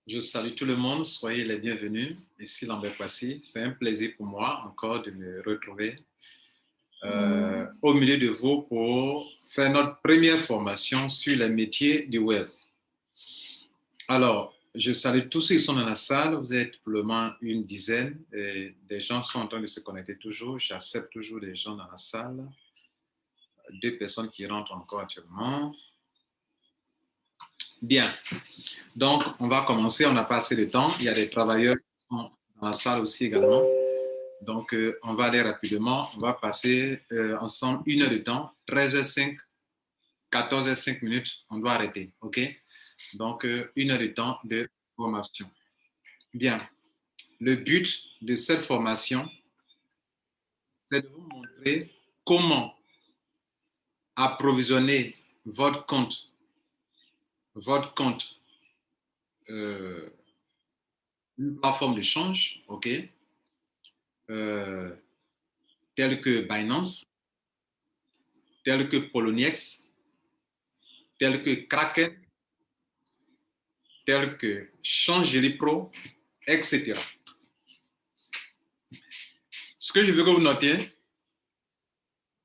Je salue tout le monde, soyez les bienvenus ici Lambert Passy. C'est un plaisir pour moi encore de me retrouver au milieu de vous pour faire notre première formation sur les métiers du web. Alors, je salue tous ceux qui sont dans la salle, vous êtes probablement une dizaine et des gens sont en train de se connecter toujours. J'accepte toujours des gens dans la salle, 2 personnes qui rentrent encore actuellement. Bien. Donc, on va commencer. On n'a pas assez de temps. Il y a des travailleurs qui sont dans la salle aussi également. Donc, on va aller rapidement. On va passer ensemble 1 heure de temps. 13h05, 14h05 minutes. On doit arrêter. OK? Donc, 1 heure de temps de formation. Bien. Le but de cette formation, c'est de vous montrer comment approvisionner votre compte une plateforme de change, OK, telle que Binance, telle que Poloniex, telle que Kraken, telle que Changelly Pro, etc. Ce que je veux que vous notiez,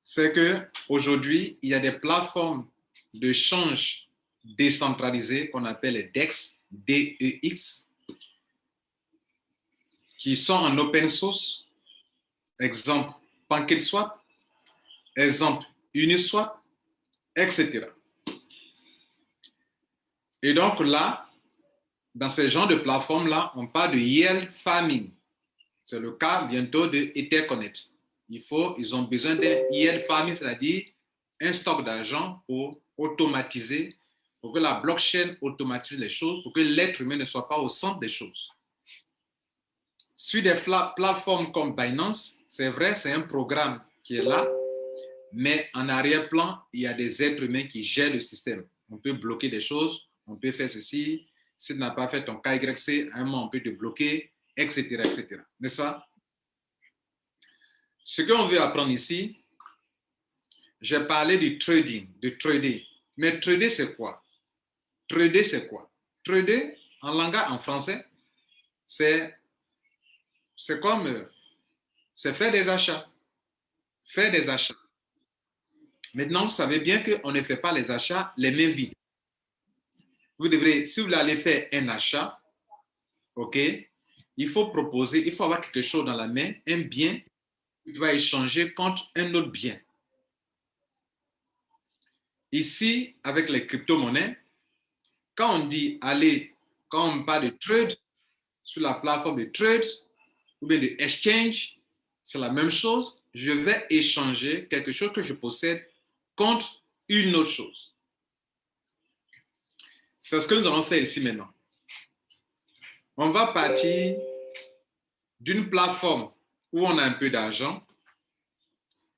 c'est qu'aujourd'hui, il y a des plateformes de change décentralisées qu'on appelle les DEX, DEX, qui sont en open source. Exemple, PancakeSwap, exemple, Uniswap, etc. Et donc là, dans ce genre de plateforme-là, on parle de yield farming. C'est le cas bientôt de EtherConnect. Ils ont besoin d'un yield farming, c'est-à-dire un stock d'argent pour automatiser, pour que la blockchain automatise les choses, pour que l'être humain ne soit pas au centre des choses. Sur des plateformes comme Binance, c'est vrai, c'est un programme qui est là, mais en arrière-plan, il y a des êtres humains qui gèrent le système. On peut bloquer des choses, on peut faire ceci. Si tu n'as pas fait ton KYC, à un moment, on peut te bloquer, etc., etc. N'est-ce pas? Ce qu'on veut apprendre ici, j'ai parlé du trading, de trader. Mais trader, c'est quoi? Trader, c'est quoi? Trader, en langage, en français, c'est faire des achats. Faire des achats. Maintenant, vous savez bien qu'on ne fait pas les achats les mains vides. Vous devrez, si vous allez faire un achat, OK, il faut proposer, il faut avoir quelque chose dans la main, un bien, que tu vas échanger contre un autre bien. Ici, avec les crypto-monnaies, quand on parle de trade, sur la plateforme de trade ou bien de exchange, c'est la même chose. Je vais échanger quelque chose que je possède contre une autre chose. C'est ce que nous allons faire ici maintenant. On va partir d'une plateforme où on a un peu d'argent,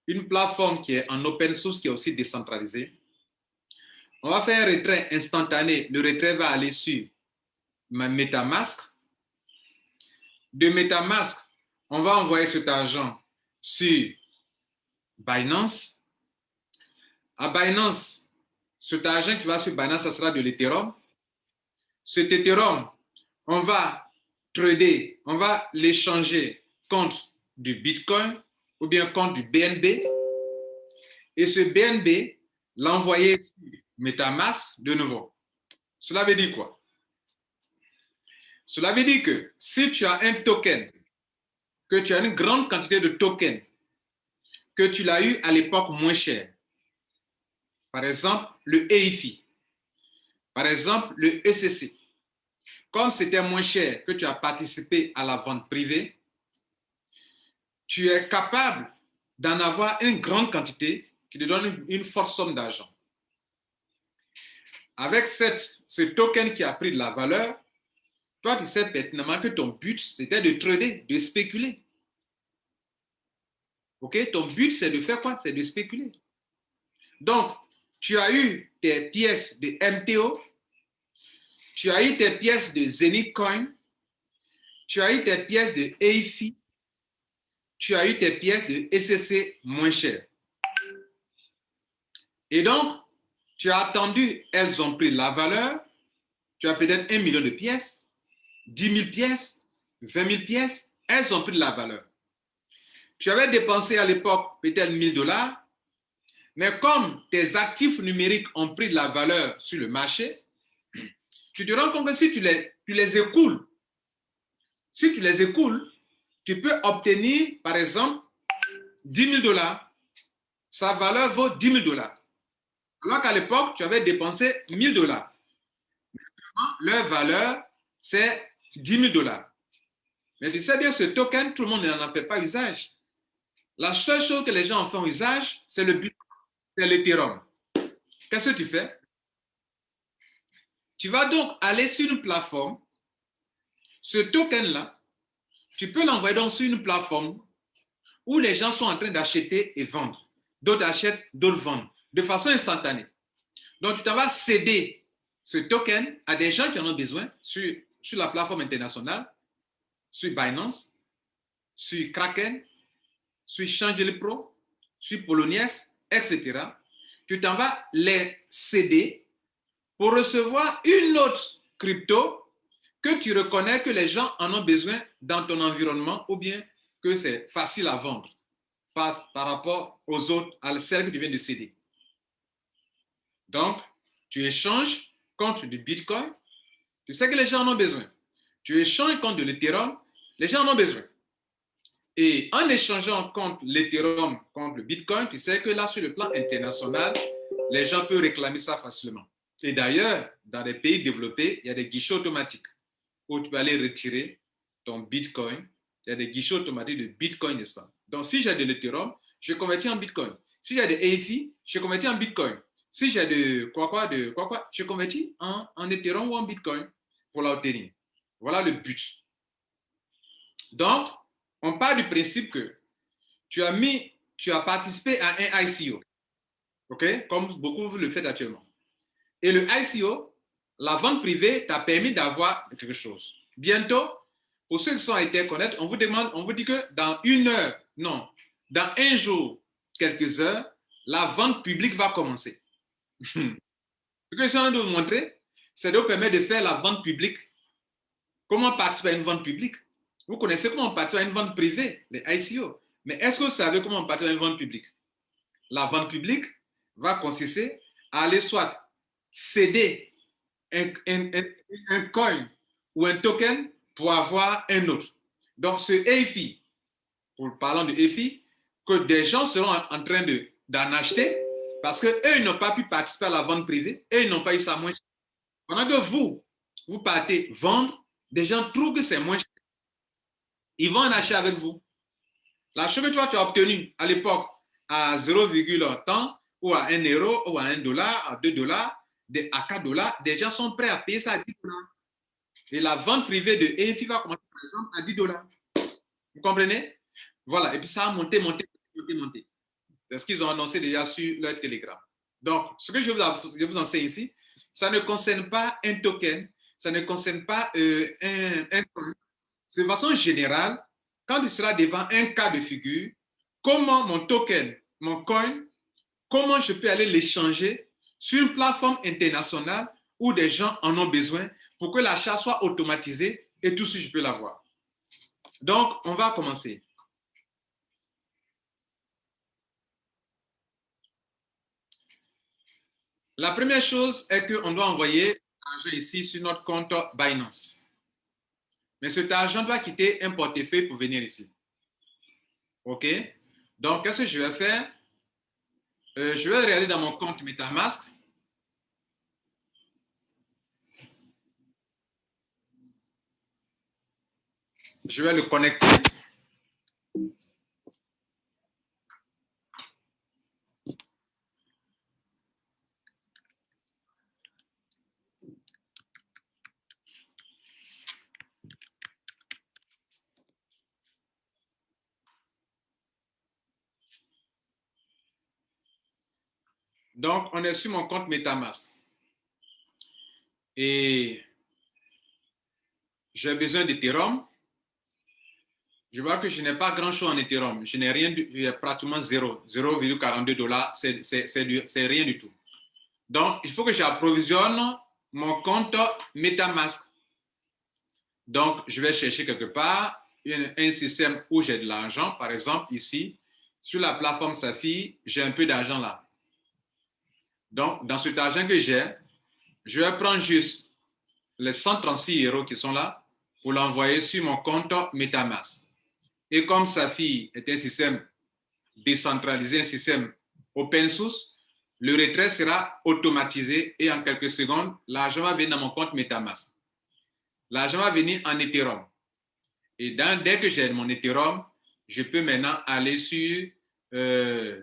une plateforme qui est en open source, qui est aussi décentralisée. On va faire un retrait instantané. Le retrait va aller sur ma MetaMask. De MetaMask, on va envoyer cet argent sur Binance. À Binance, cet argent qui va sur Binance, ça sera de l'Ethereum. Cet Ethereum, on va trader, on va l'échanger contre du Bitcoin ou bien contre du BNB. Et ce BNB, l'envoyer sur MetaMask de nouveau. Cela veut dire quoi? Cela veut dire que si tu as un token, que tu as une grande quantité de tokens, que tu l'as eu à l'époque moins cher, par exemple le EIFI, par exemple le ECC, comme c'était moins cher que tu as participé à la vente privée, tu es capable d'en avoir une grande quantité qui te donne une forte somme d'argent. Avec ce token qui a pris de la valeur, toi, tu sais pertinemment que ton but, c'était de trader, de spéculer. OK? Ton but, c'est de faire quoi? C'est de spéculer. Donc, tu as eu tes pièces de MTO, tu as eu tes pièces de Zenith Coin, tu as eu tes pièces de EIFI, tu as eu tes pièces de ECC moins chères. Et donc, tu as attendu, elles ont pris la valeur, tu as peut-être 1 million de pièces, 10 000 pièces, 20 000 pièces, elles ont pris de la valeur. Tu avais dépensé à l'époque peut-être 1 000 $, mais comme tes actifs numériques ont pris de la valeur sur le marché, tu te rends compte que si tu les écoules, tu peux obtenir, par exemple, 10 000 $. Sa valeur vaut 10 000 $. Alors qu'à l'époque, tu avais dépensé 1 000 $. Leur valeur, c'est 10 000 $. Mais tu sais bien, ce token, tout le monde n'en a fait pas usage. La seule chose que les gens en font usage, c'est le Bitcoin, c'est l'Ethereum. Qu'est-ce que tu fais? Tu vas donc aller sur une plateforme. Ce token-là, tu peux l'envoyer donc sur une plateforme où les gens sont en train d'acheter et vendre. D'autres achètent, d'autres vendent, de façon instantanée. Donc, tu t'en vas céder ce token à des gens qui en ont besoin sur la plateforme internationale, sur Binance, sur Kraken, sur Changelly Pro, sur Poloniex, etc. Tu t'en vas les céder pour recevoir une autre crypto que tu reconnais que les gens en ont besoin dans ton environnement ou bien que c'est facile à vendre par rapport aux autres, à celles que tu viens de céder. Donc, tu échanges contre du Bitcoin, tu sais que les gens en ont besoin. Tu échanges contre de l'Ethereum, les gens en ont besoin. Et en échangeant contre l'Ethereum, contre le Bitcoin, tu sais que là, sur le plan international, les gens peuvent réclamer ça facilement. Et d'ailleurs, dans les pays développés, il y a des guichets automatiques où tu peux aller retirer ton Bitcoin. Il y a des guichets automatiques de Bitcoin, n'est-ce pas? Donc, si j'ai de l'Ethereum, je convertis en Bitcoin. Si j'ai de ETH, je convertis en Bitcoin. Si j'ai de je convertis en Ethereum ou en Bitcoin pour l'obtenir. Voilà le but. Donc, on part du principe que tu as participé à un ICO, ok, comme beaucoup le font actuellement. Et le ICO, la vente privée t'a permis d'avoir quelque chose. Bientôt, pour ceux qui sont interconnectés, on vous dit que dans dans un jour, quelques heures, la vente publique va commencer. Ce que je suis en train de vous montrer, c'est de vous permettre de faire la vente publique. Comment participer à une vente publique? Vous connaissez comment on participe à une vente privée, les ICO. Mais est-ce que vous savez comment on participe à une vente publique? La vente publique va consister à aller soit céder un coin ou un token pour avoir un autre. Donc, ce EFI, parlant de EFI, que des gens seront en train d'en acheter parce qu'eux, ils n'ont pas pu participer à la vente privée, eux, ils n'ont pas eu ça moins cher. Pendant que vous partez vendre, des gens trouvent que c'est moins cher. Ils vont en acheter avec vous. La chose que tu as obtenue à l'époque à 0, tant ou à 1 euro ou à 1 dollar, à 2 $, à 4 $, des gens sont prêts à payer ça à 10 $. Et la vente privée de EFI va commencer par exemple à 10 $. Vous comprenez? Voilà. Et puis ça a monté. C'est ce qu'ils ont annoncé déjà sur leur Telegram. Donc, ce que je vous enseigne ici, ça ne concerne pas un token, ça ne concerne pas un coin. C'est de façon générale, quand tu seras devant un cas de figure, comment mon token, mon coin, comment je peux aller l'échanger sur une plateforme internationale où des gens en ont besoin pour que l'achat soit automatisé et tout ce je peux l'avoir. Donc, on va commencer. La première chose est qu'on doit envoyer l'argent ici sur notre compte Binance. Mais cet argent doit quitter un portefeuille pour venir ici. OK? Donc, qu'est-ce que je vais faire? Je vais regarder dans mon compte MetaMask. Je vais le connecter. Donc, on est sur mon compte MetaMask. Et j'ai besoin d'Ethereum. Je vois que je n'ai pas grand-chose en Ethereum. Je n'ai rien, pratiquement 0,42 $. C'est rien du tout. Donc, il faut que j'approvisionne mon compte MetaMask. Donc, je vais chercher quelque part un système où j'ai de l'argent. Par exemple, ici, sur la plateforme Safi, j'ai un peu d'argent là. Donc, dans cet argent que j'ai, je vais prendre juste les 136 euros qui sont là pour l'envoyer sur mon compte MetaMask. Et comme Safi est un système décentralisé, un système open source, le retrait sera automatisé et en quelques secondes, l'argent va venir dans mon compte MetaMask. L'argent va venir en Ethereum. Et dès que j'ai mon Ethereum, je peux maintenant aller sur,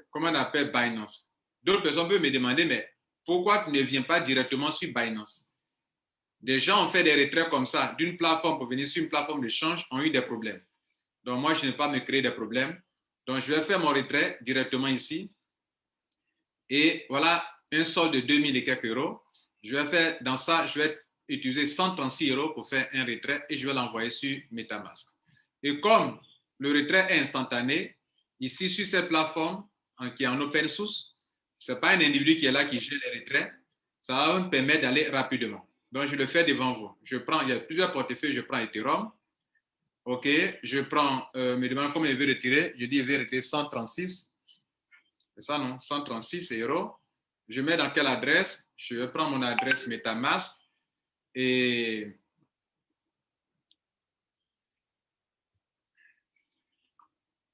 comment on appelle, Binance. D'autres personnes peuvent me demander, mais pourquoi tu ne viens pas directement sur Binance? Des gens ont fait des retraits comme ça, d'une plateforme pour venir sur une plateforme d'échange, ont eu des problèmes. Donc moi, je ne vais pas me créer des problèmes. Donc je vais faire mon retrait directement ici. Et voilà un solde de 2000 et quelques euros. Je vais faire, dans ça, je vais utiliser 136 euros pour faire un retrait et je vais l'envoyer sur MetaMask. Et comme le retrait est instantané, ici sur cette plateforme qui est en open source, ce n'est pas un individu qui est là qui gère les retraits, ça va me permettre d'aller rapidement. Donc je le fais devant vous. Il y a plusieurs portefeuilles, je prends Ethereum. OK, je prends, me demande combien il veut retirer. Je dis il veut retirer 136. C'est ça, non? 136 euros. Je mets dans quelle adresse? Je vais prendre mon adresse MetaMask et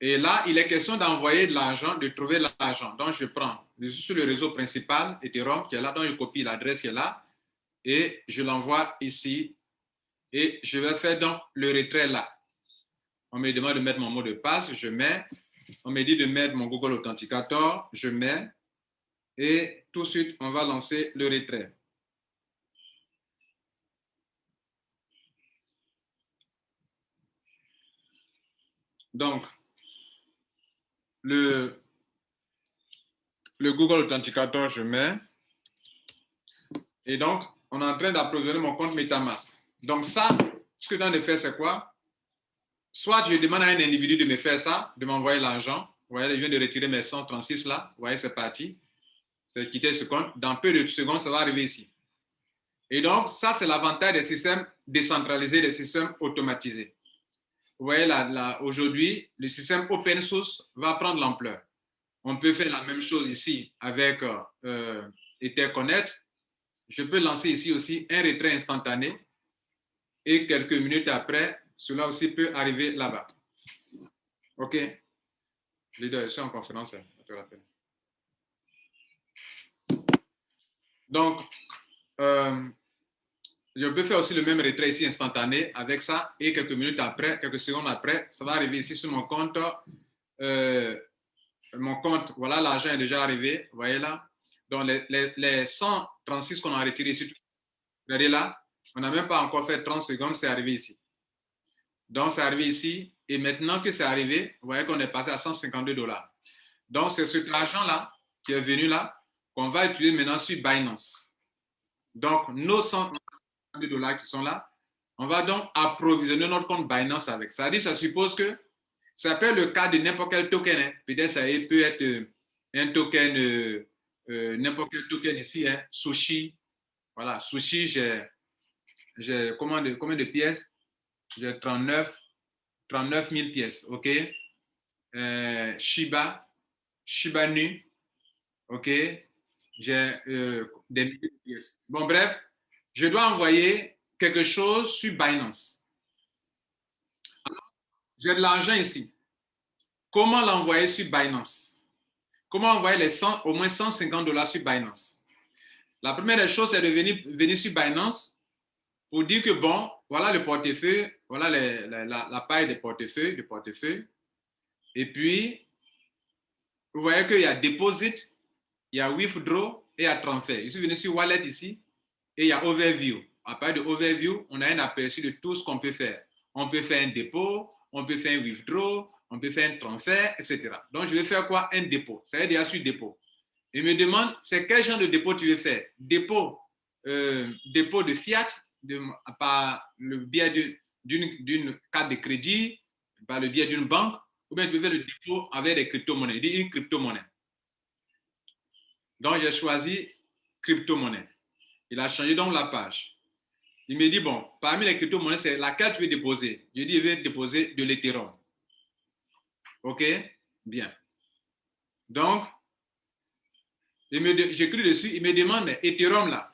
là, il est question d'envoyer de l'argent, de trouver l'argent. Donc, je prends, je suis sur le réseau principal, Ethereum, qui est là, donc je copie l'adresse qui est là et je l'envoie ici et je vais faire donc le retrait là. On me demande de mettre mon mot de passe, je mets. On me dit de mettre mon Google Authenticator, je mets. Et tout de suite, on va lancer le retrait. Donc, le Google Authenticator, je mets. Et donc, on est en train d'approvisionner mon compte MetaMask. Donc ça, ce que je de faire, c'est quoi? Soit je demande à un individu de me faire ça, de m'envoyer l'argent. Vous voyez, je viens de retirer mes 136 là. Vous voyez, c'est parti. C'est quitté ce compte. Dans peu de secondes, ça va arriver ici. Et donc, ça, c'est l'avantage des systèmes décentralisés, des systèmes automatisés. Vous voyez, là, aujourd'hui, le système open source va prendre l'ampleur. On peut faire la même chose ici avec Etherconnect. Je peux lancer ici aussi un retrait instantané et quelques minutes après, cela aussi peut arriver là-bas. OK. Leader, je suis en conférence, je te rappelle. Donc, je peux faire aussi le même retrait ici instantané avec ça et quelques minutes après, quelques secondes après, ça va arriver ici sur mon compte. Voilà, l'argent est déjà arrivé, vous voyez là. Donc, les 136 qu'on a retirés ici, regardez là, on n'a même pas encore fait 30 secondes, c'est arrivé ici. Donc, c'est arrivé ici. Et maintenant que c'est arrivé, vous voyez qu'on est passé à 152 $. Donc, c'est cet argent-là qui est venu là qu'on va utiliser maintenant sur Binance. Donc, nos 152 $ qui sont là, on va donc approvisionner notre compte Binance avec. Ça dit, ça suppose que ça peut être le cas de n'importe quel token. Hein. Peut-être ça peut être un token, n'importe quel token ici, hein. Sushi. Voilà, Sushi, j'ai combien de pièces? J'ai 39 000 pièces, OK? Shiba Nu, OK? J'ai des milliers de pièces. Bon, bref, je dois envoyer quelque chose sur Binance. J'ai de l'argent ici. Comment l'envoyer sur Binance? Comment envoyer au moins 150 $ sur Binance? La première des choses, c'est de venir sur Binance pour dire que, bon, voilà le portefeuille, voilà la paille des portefeuilles. Et puis, vous voyez qu'il y a Deposit, il y a Withdraw et il y a Transfer. Je suis venu sur Wallet ici et il y a Overview. À partir de Overview, on a un aperçu de tout ce qu'on peut faire. On peut faire un dépôt, on peut faire un Withdraw, on peut faire un transfert, etc. Donc, je vais faire quoi? Un dépôt. Ça veut dire sur dépôt. Il me demande, c'est quel genre de dépôt tu veux faire? Dépôt de fiat par le biais d'une carte de crédit, par le biais d'une banque, ou bien tu veux faire le dépôt avec des crypto-monnaies, une crypto-monnaie. Donc, j'ai choisi crypto-monnaie. Il a changé donc la page. Il me dit, bon, parmi les crypto-monnaies, c'est laquelle tu veux déposer? Je dis, je vais déposer de l'Ethereum. OK? Bien. Donc, j'écris dessus, il me demande, Ethereum là,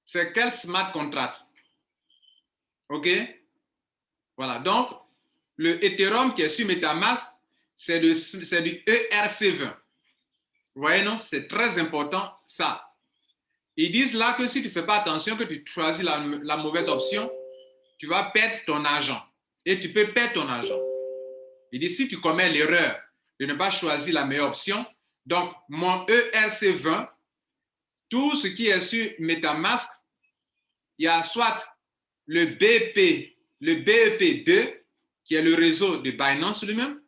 c'est quel smart contract? OK? Voilà. Donc, le Ethereum qui est sur MetaMask, c'est du ERC20. Vous voyez, non? C'est très important, ça. Ils disent là que si tu ne fais pas attention, que tu choisis la mauvaise option, tu vas perdre ton argent. Et tu peux perdre ton argent. Il dit, si tu commets l'erreur de ne pas choisir la meilleure option, donc mon ERC20, tout ce qui est sur MetaMask, il y a soit le BEP2, qui est le réseau de Binance lui-même,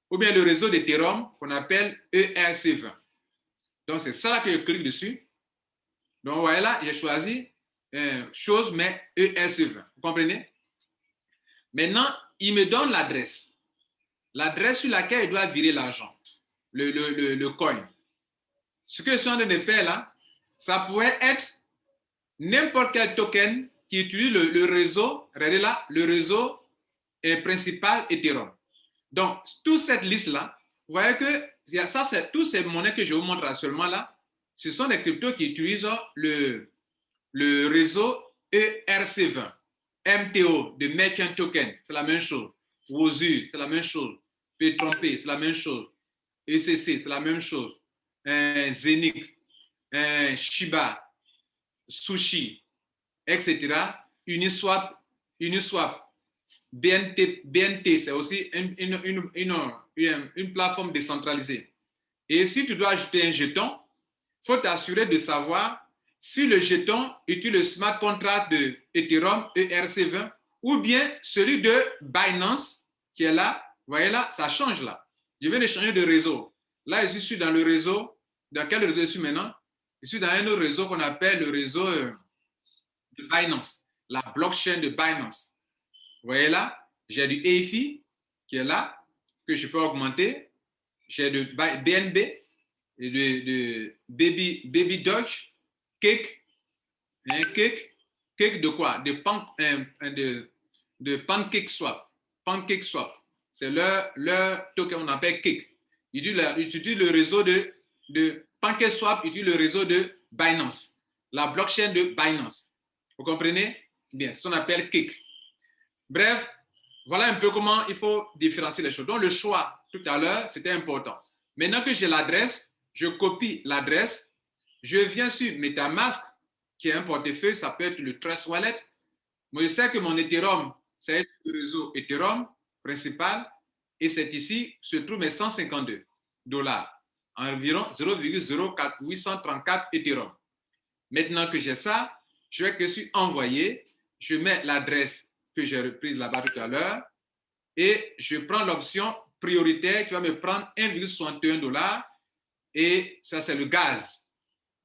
ou bien le réseau d'Ethereum qu'on appelle ERC20. Donc, c'est ça que je clique dessus. Donc, voilà, j'ai choisi chose, mais ERC20. Vous comprenez? Maintenant, il me donne l'adresse. L'adresse sur laquelle il doit virer l'argent, le coin. Ce que je suis en train de faire là, ça pourrait être n'importe quel token qui utilise le réseau, regardez là, le réseau principal Ethereum. Donc, toute cette liste-là, vous voyez que ça, c'est toutes ces monnaies que je vous montre actuellement là, ce sont des cryptos qui utilisent le réseau ERC20. MTO, de Merchant Token, c'est la même chose. Wozu, c'est la même chose. P-Trompé, c'est la même chose. ECC, c'est la même chose. Zenith, Shiba, Sushi, etc. Uniswap, BNT, c'est aussi une plateforme décentralisée. Et si tu dois ajouter un jeton, il faut t'assurer de savoir si le jeton utilise le smart contract de Ethereum ERC20 ou bien celui de Binance qui est là. Vous voyez là, ça change là. Je viens de changer de réseau. Là, je suis dans le réseau. Dans quel réseau je suis maintenant? Je suis dans un autre réseau qu'on appelle le réseau de Binance, la blockchain de Binance. Vous voyez là, j'ai du EFI qui est là, que je peux augmenter. J'ai de BNB, et de Baby Doge, Cake, Cake de quoi? De Pancake Swap. Pancake Swap. C'est leur token qu'on appelle Cake. Ils utilisent le réseau de Pancake Swap, ils utilisent le réseau de Binance, la blockchain de Binance. Vous comprenez? Bien, c'est ce qu'on appelle Cake. Bref, voilà un peu comment il faut différencier les choses. Donc, le choix, tout à l'heure, c'était important. Maintenant que j'ai l'adresse, je copie l'adresse, je viens sur MetaMask, qui est un portefeuille, ça peut être le Trust Wallet. Moi, je sais que mon Ethereum, c'est le réseau Ethereum principal, et c'est ici se trouvent mes $152, environ 0,0834 Ethereum. Maintenant que j'ai ça, je vais que sur envoyer, je mets l'adresse que j'ai reprise là-bas tout à l'heure, et je prends l'option prioritaire qui va me prendre $1,61, et ça, c'est le gaz.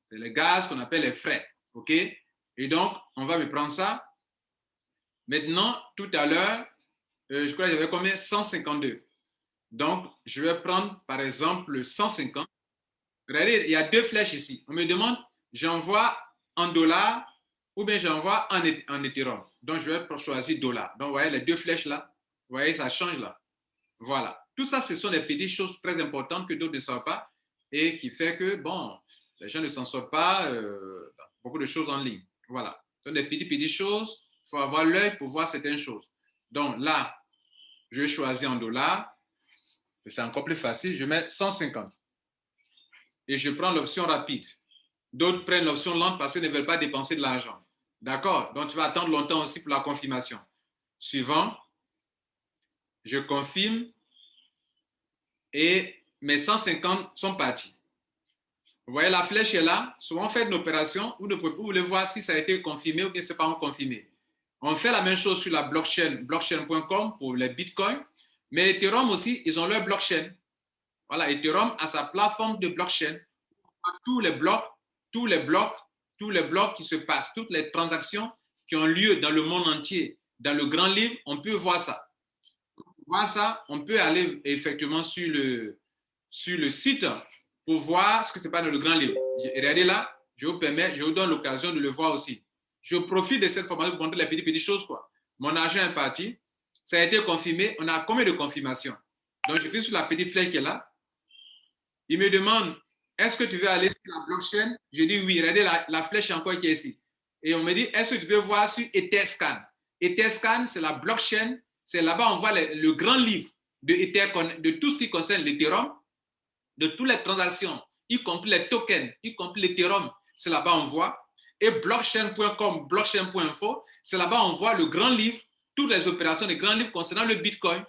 C'est le gaz qu'on appelle les frais. OK? Et donc, on va me prendre ça. Maintenant, tout à l'heure, je crois que j'avais combien? 152. Donc, je vais prendre, par exemple, le 150. Regardez, il y a deux flèches ici. On me demande, j'envoie en dollars ou bien j'envoie en Ethereum. Donc, je vais choisir dollar. Donc, vous voyez les deux flèches là. Vous voyez, ça change là. Voilà. Tout ça, ce sont des petites choses très importantes que d'autres ne savent pas et qui fait que, bon, les gens ne s'en sortent pas beaucoup de choses en ligne. Voilà. Ce sont des petites choses. Il faut avoir l'œil pour voir certaines choses. Donc là, je choisis en dollars. C'est encore plus facile. Je mets 150. Et je prends l'option rapide. D'autres prennent l'option lente parce qu'ils ne veulent pas dépenser de l'argent. D'accord? Donc tu vas attendre longtemps aussi pour la confirmation. Suivant. Je confirme. Et mes 150 sont partis. Vous voyez, la flèche est là. Souvent, on fait une opération, vous voulez voir si ça a été confirmé ou bien c'est pas confirmé. On fait la même chose sur la blockchain, blockchain.com pour les bitcoins. Mais Ethereum aussi, ils ont leur blockchain. Voilà, Ethereum a sa plateforme de blockchain. Tous les blocs qui se passent, toutes les transactions qui ont lieu dans le monde entier, dans le grand livre, on peut voir ça. Pour voir ça, on peut aller effectivement sur le site pour voir ce que c'est pas dans le grand livre. Regardez là, je vous donne l'occasion de le voir aussi. je profite de cette formation pour montrer les petites choses, quoi. Mon argent est parti, ça a été confirmé. On a combien de confirmations? Donc, je clique sur la petite flèche qui est là. Il me demande, est-ce que tu veux aller sur la blockchain? Je dis oui. Regardez la flèche encore qui est ici. Et on me dit, est-ce que tu peux voir sur Etherscan? Etherscan, c'est la blockchain. C'est là-bas on voit le grand livre de tout ce qui concerne l'Ethereum, de toutes les transactions, y compris les tokens, y compris l'Ethereum. C'est là-bas on voit. Et blockchain.com, blockchain.info, c'est là-bas on voit le grand livre, toutes les opérations, les grands livres concernant le Bitcoin.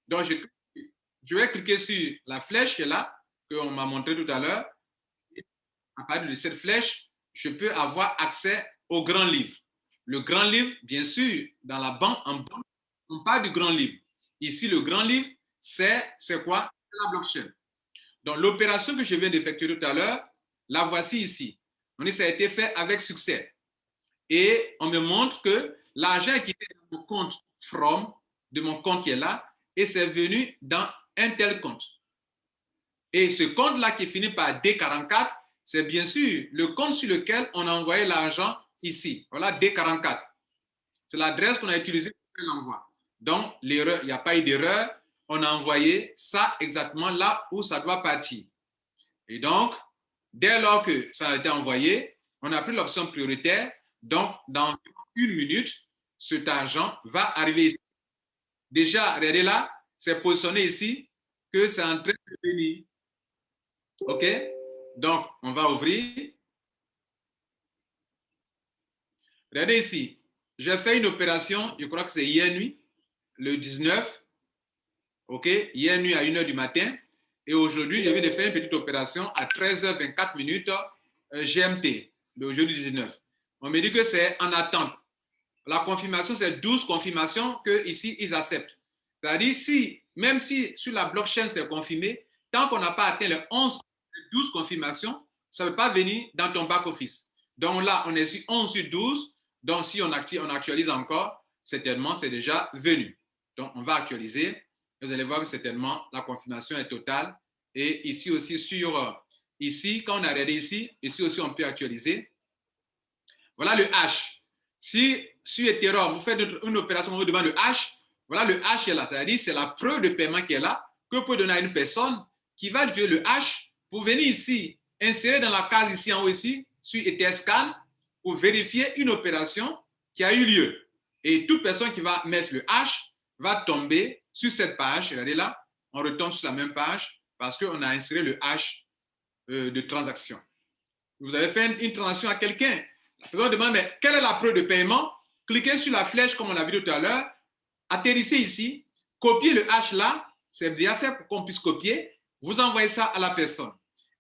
Donc, je vais cliquer sur la flèche qui est là, qu'on m'a montré tout à l'heure. À partir de cette flèche, je peux avoir accès au grand livre. Le grand livre, bien sûr, dans la banque, on parle du grand livre. Ici, le grand livre, c'est quoi? La blockchain. Donc, l'opération que je viens d'effectuer tout à l'heure, la voici ici. On dit que ça a été fait avec succès. Et on me montre que l'argent qui était dans mon compte From, de mon compte qui est là, et c'est venu dans un tel compte. Et ce compte-là qui finit par D44, c'est bien sûr le compte sur lequel on a envoyé l'argent ici. Voilà D44. C'est l'adresse qu'on a utilisée pour faire l'envoi. Donc, l'erreur, il n'y a pas eu d'erreur. On a envoyé ça exactement là où ça doit partir. Et donc, dès lors que ça a été envoyé, on a pris l'option prioritaire. Donc, dans 1 minute, cet argent va arriver ici. Déjà, regardez là, c'est positionné ici que c'est en train de venir. OK? Donc, on va ouvrir. Regardez ici. J'ai fait une opération, je crois que c'est hier nuit, le 19. OK? Hier nuit à 1h du matin. Et aujourd'hui, je viens de faire une petite opération à 13h24 GMT, le jeudi 19. On me dit que c'est en attente. La confirmation, c'est 12 confirmations qu'ici, ils acceptent. C'est-à-dire, même si sur la blockchain, c'est confirmé, tant qu'on n'a pas atteint les 12 confirmations, ça ne peut pas venir dans ton back-office. Donc là, on est sur 11 sur 12. Donc, si on actualise encore, certainement, c'est déjà venu. Donc, on va actualiser. Vous allez voir que certainement, la confirmation est totale. Et ici aussi, ici, quand on a regardé ici aussi, on peut actualiser. Voilà le hash. Si sur Ethereum, vous faites une opération, on vous demande le hash, voilà le hash est là. C'est-à-dire, c'est la preuve de paiement qui est là, que vous pouvez donner à une personne qui va utiliser le hash pour venir ici, insérer dans la case ici en haut ici, sur Etherscan, pour vérifier une opération qui a eu lieu. Et toute personne qui va mettre le hash va tomber sur cette page. Regardez là, on retombe sur la même page parce qu'on a inséré le hash de transaction. Vous avez fait une transaction à quelqu'un. La personne demande, mais quelle est la preuve de paiement? Cliquez sur la flèche comme on l'a vu tout à l'heure, atterrissez ici, copiez le hash là, c'est déjà fait pour qu'on puisse copier, vous envoyez ça à la personne.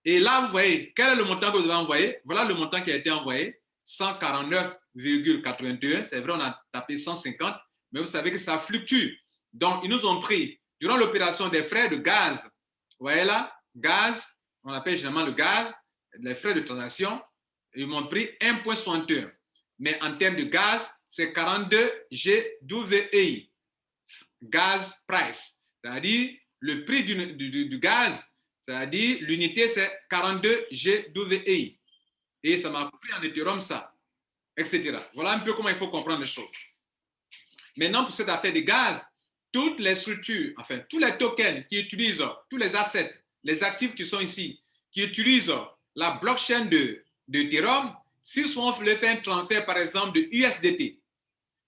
Et là, vous voyez, quel est le montant que vous avez envoyé? Voilà le montant qui a été envoyé, 149,81. C'est vrai, on a tapé 150, mais vous savez que ça fluctue. Donc, ils nous ont pris, durant l'opération des frais de gaz, vous voyez là, gaz, on appelle généralement le gaz, les frais de transaction, ils m'ont pris 1,61. Mais en termes de gaz, c'est 42 GWI, gaz price. C'est-à-dire le prix du gaz, c'est-à-dire l'unité, c'est 42 GWI. Et ça m'a pris en Ethereum ça, etc. Voilà un peu comment il faut comprendre les choses. Maintenant, pour cette affaire de gaz, toutes les structures, enfin, tous les tokens qui utilisent, tous les assets, les actifs qui sont ici, qui utilisent la blockchain d'Ethereum, si souvent vous voulez faire un transfert, par exemple, de USDT,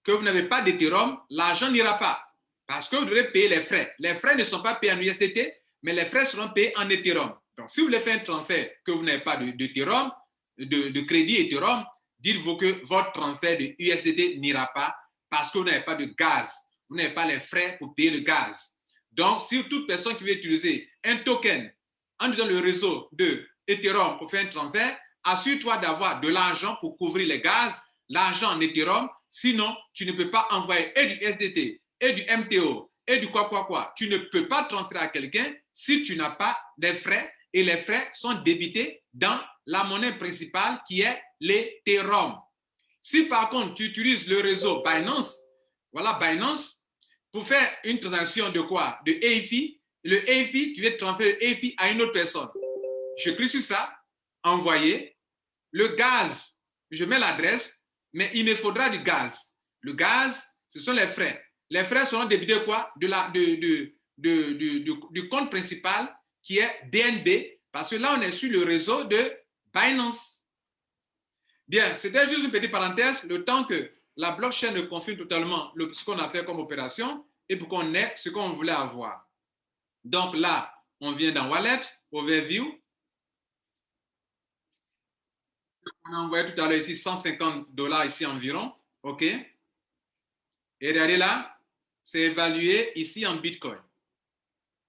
que vous n'avez pas d'Ethereum, l'argent n'ira pas. Parce que vous devrez payer les frais. Les frais ne sont pas payés en USDT, mais les frais seront payés en Ethereum. Donc, si vous voulez faire un transfert que vous n'avez pas d'Ethereum, de crédit Ethereum, dites-vous que votre transfert de USDT n'ira pas parce que vous n'avez pas de gaz. Vous n'avez pas les frais pour payer le gaz. Donc, si toute personne qui veut utiliser un token en utilisant le réseau de Ethereum pour faire un transfert, assure-toi d'avoir de l'argent pour couvrir les gaz, l'argent en Ethereum. Sinon, tu ne peux pas envoyer et du SDT, et du MTO, et du quoi. Tu ne peux pas transférer à quelqu'un si tu n'as pas des frais. Et les frais sont débités dans la monnaie principale qui est l'Ethereum. Si par contre, tu utilises le réseau Binance, voilà Binance, pour faire une transaction de quoi? De EFI. Le EFI, tu veux transférer le EFI à une autre personne. Je clique sur ça, envoyer. Le gaz, je mets l'adresse. mais il me faudra du gaz. Le gaz, ce sont les frais. Les frais seront débités quoi? Du compte principal qui est DNB, parce que là, on est sur le réseau de Binance. Bien, c'était juste une petite parenthèse, le temps que la blockchain ne confirme totalement ce qu'on a fait comme opération et pour qu'on ait ce qu'on voulait avoir. Donc là, on vient dans Wallet, Overview. On a envoyé tout à l'heure ici $150 ici environ. OK. Et regardez là, c'est évalué ici en Bitcoin.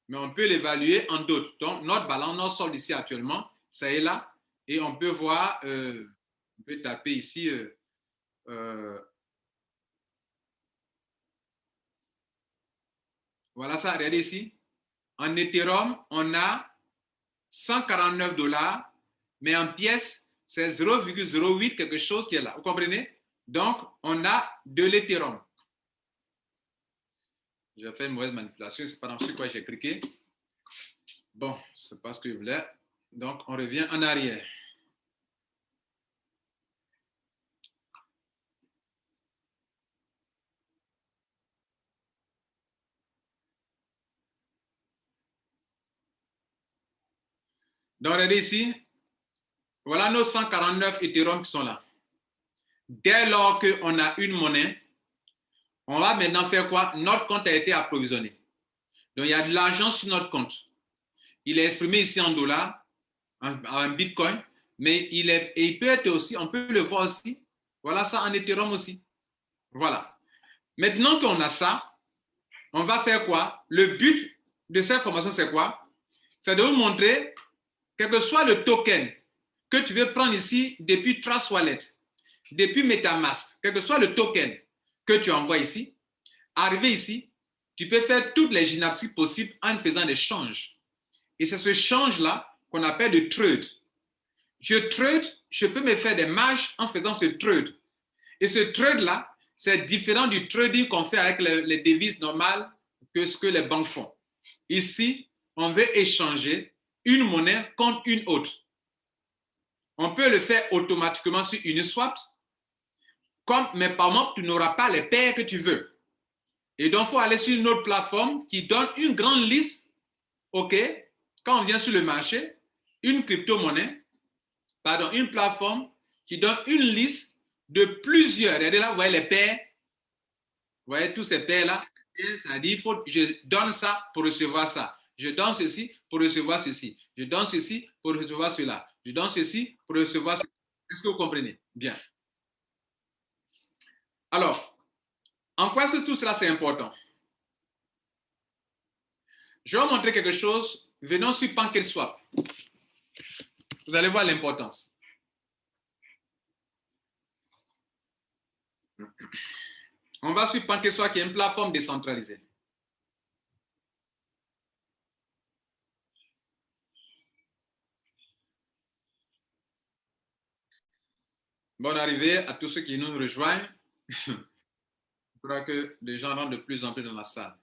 Mais on peut l'évaluer en d'autres. Donc, notre balance, notre solde ici actuellement, ça est là. Et on peut voir, on peut taper ici, voilà ça, regardez ici. En Ethereum, on a $149, mais en pièces, c'est 0,08 quelque chose qui est là. Vous comprenez? Donc, on a de l'Ethereum. J'ai fait une mauvaise manipulation, c'est pas dans ce quoi j'ai cliqué. Bon, c'est pas ce que je voulais. Donc, on revient en arrière. Donc, regardez ici. Voilà nos 149 Ethereum qui sont là. Dès lors qu'on a une monnaie, on va maintenant faire quoi? Notre compte a été approvisionné. Donc, il y a de l'argent sur notre compte. Il est exprimé ici en dollars, en Bitcoin, mais il peut être aussi, on peut le voir aussi. Voilà ça en Ethereum aussi. Voilà. Maintenant qu'on a ça, on va faire quoi? Le but de cette formation, c'est quoi? C'est de vous montrer, quel que soit le token que tu veux prendre ici depuis Trust Wallet, depuis MetaMask, quel que soit le token que tu envoies ici, arrivé ici, tu peux faire toutes les gymnastiques possibles en faisant des changes. Et c'est ce change-là qu'on appelle le trade. Je peux me faire des marges en faisant ce trade. Et ce trade-là, c'est différent du trading qu'on fait avec les devises normales que ce que les banques font. Ici, on veut échanger une monnaie contre une autre. On peut le faire automatiquement sur Uniswap, mais par exemple, tu n'auras pas les paires que tu veux. Et donc, il faut aller sur une autre plateforme qui donne une grande liste, OK, quand on vient sur le marché, une crypto-monnaie, pardon, une plateforme qui donne une liste de plusieurs. Regardez là, vous voyez les paires, vous voyez tous ces paires-là, ça dit, je donne ça pour recevoir ça. Je donne ceci pour recevoir ceci. Je donne ceci pour recevoir cela. Je donne ceci pour recevoir cela. Est-ce que vous comprenez? Bien. Alors, en quoi est-ce que tout cela c'est important? Je vais vous montrer quelque chose. Venons sur PancakeSwap. Vous allez voir l'importance. On va sur PancakeSwap qui est une plateforme décentralisée. Bonne arrivée à tous ceux qui nous rejoignent. Je crois que les gens rentrent de plus en plus dans la salle.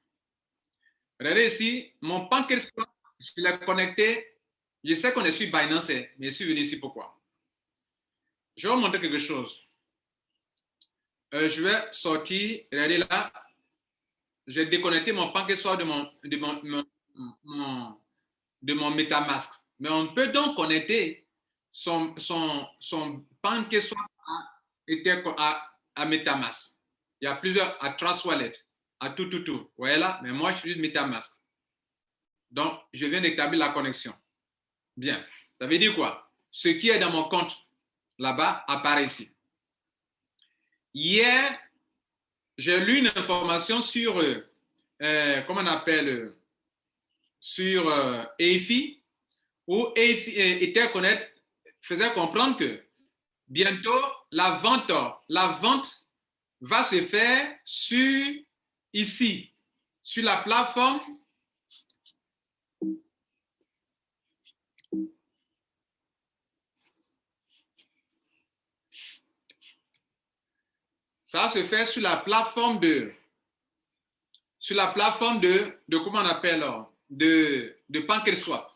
Regardez ici, mon PancakeSwap, je l'ai connecté. Je sais qu'on est sur Binance, mais je suis venu ici pourquoi? Je vais vous montrer quelque chose. Je vais sortir, regardez là, j'ai déconnecté mon PancakeSwap de mon MetaMask. Mais on peut donc connecter son PancakeSwap à MetaMask. Il y a plusieurs, à Trust Wallet, à tout. Vous voyez là, mais moi, je suis MetaMask. Donc, je viens d'établir la connexion. Bien. Ça veut dire quoi? Ce qui est dans mon compte là-bas apparaît ici. Hier, j'ai lu une information sur, comment on appelle, sur EFI, où EFI, Etherconnect faisait comprendre que bientôt, la vente va se faire ici, sur la plateforme ça se fait sur la plateforme de comment on appelle, de PancakeSwap.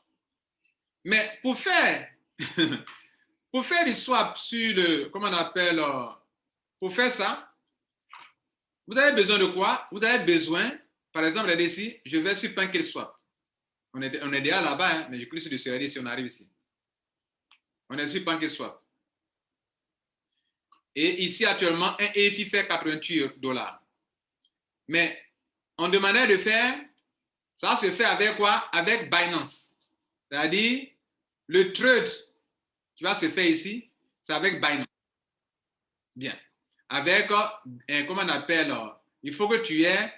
Mais pour faire du swap sur le, comment on appelle, Pour faire ça, vous avez besoin de quoi? Vous avez besoin, par exemple, regardez ici, je vais sur PancakeSwap. On est déjà là-bas, hein, mais je clique sur dessus, regardez si on arrive ici. On est sur PancakeSwap. Et ici, actuellement, un EFI fait 88 $. Mais on demandait de faire, ça se fait avec quoi? Avec Binance. C'est-à-dire, le trade qui va se faire ici, c'est avec Binance. Bien. Avec, comment on appelle, il faut que tu aies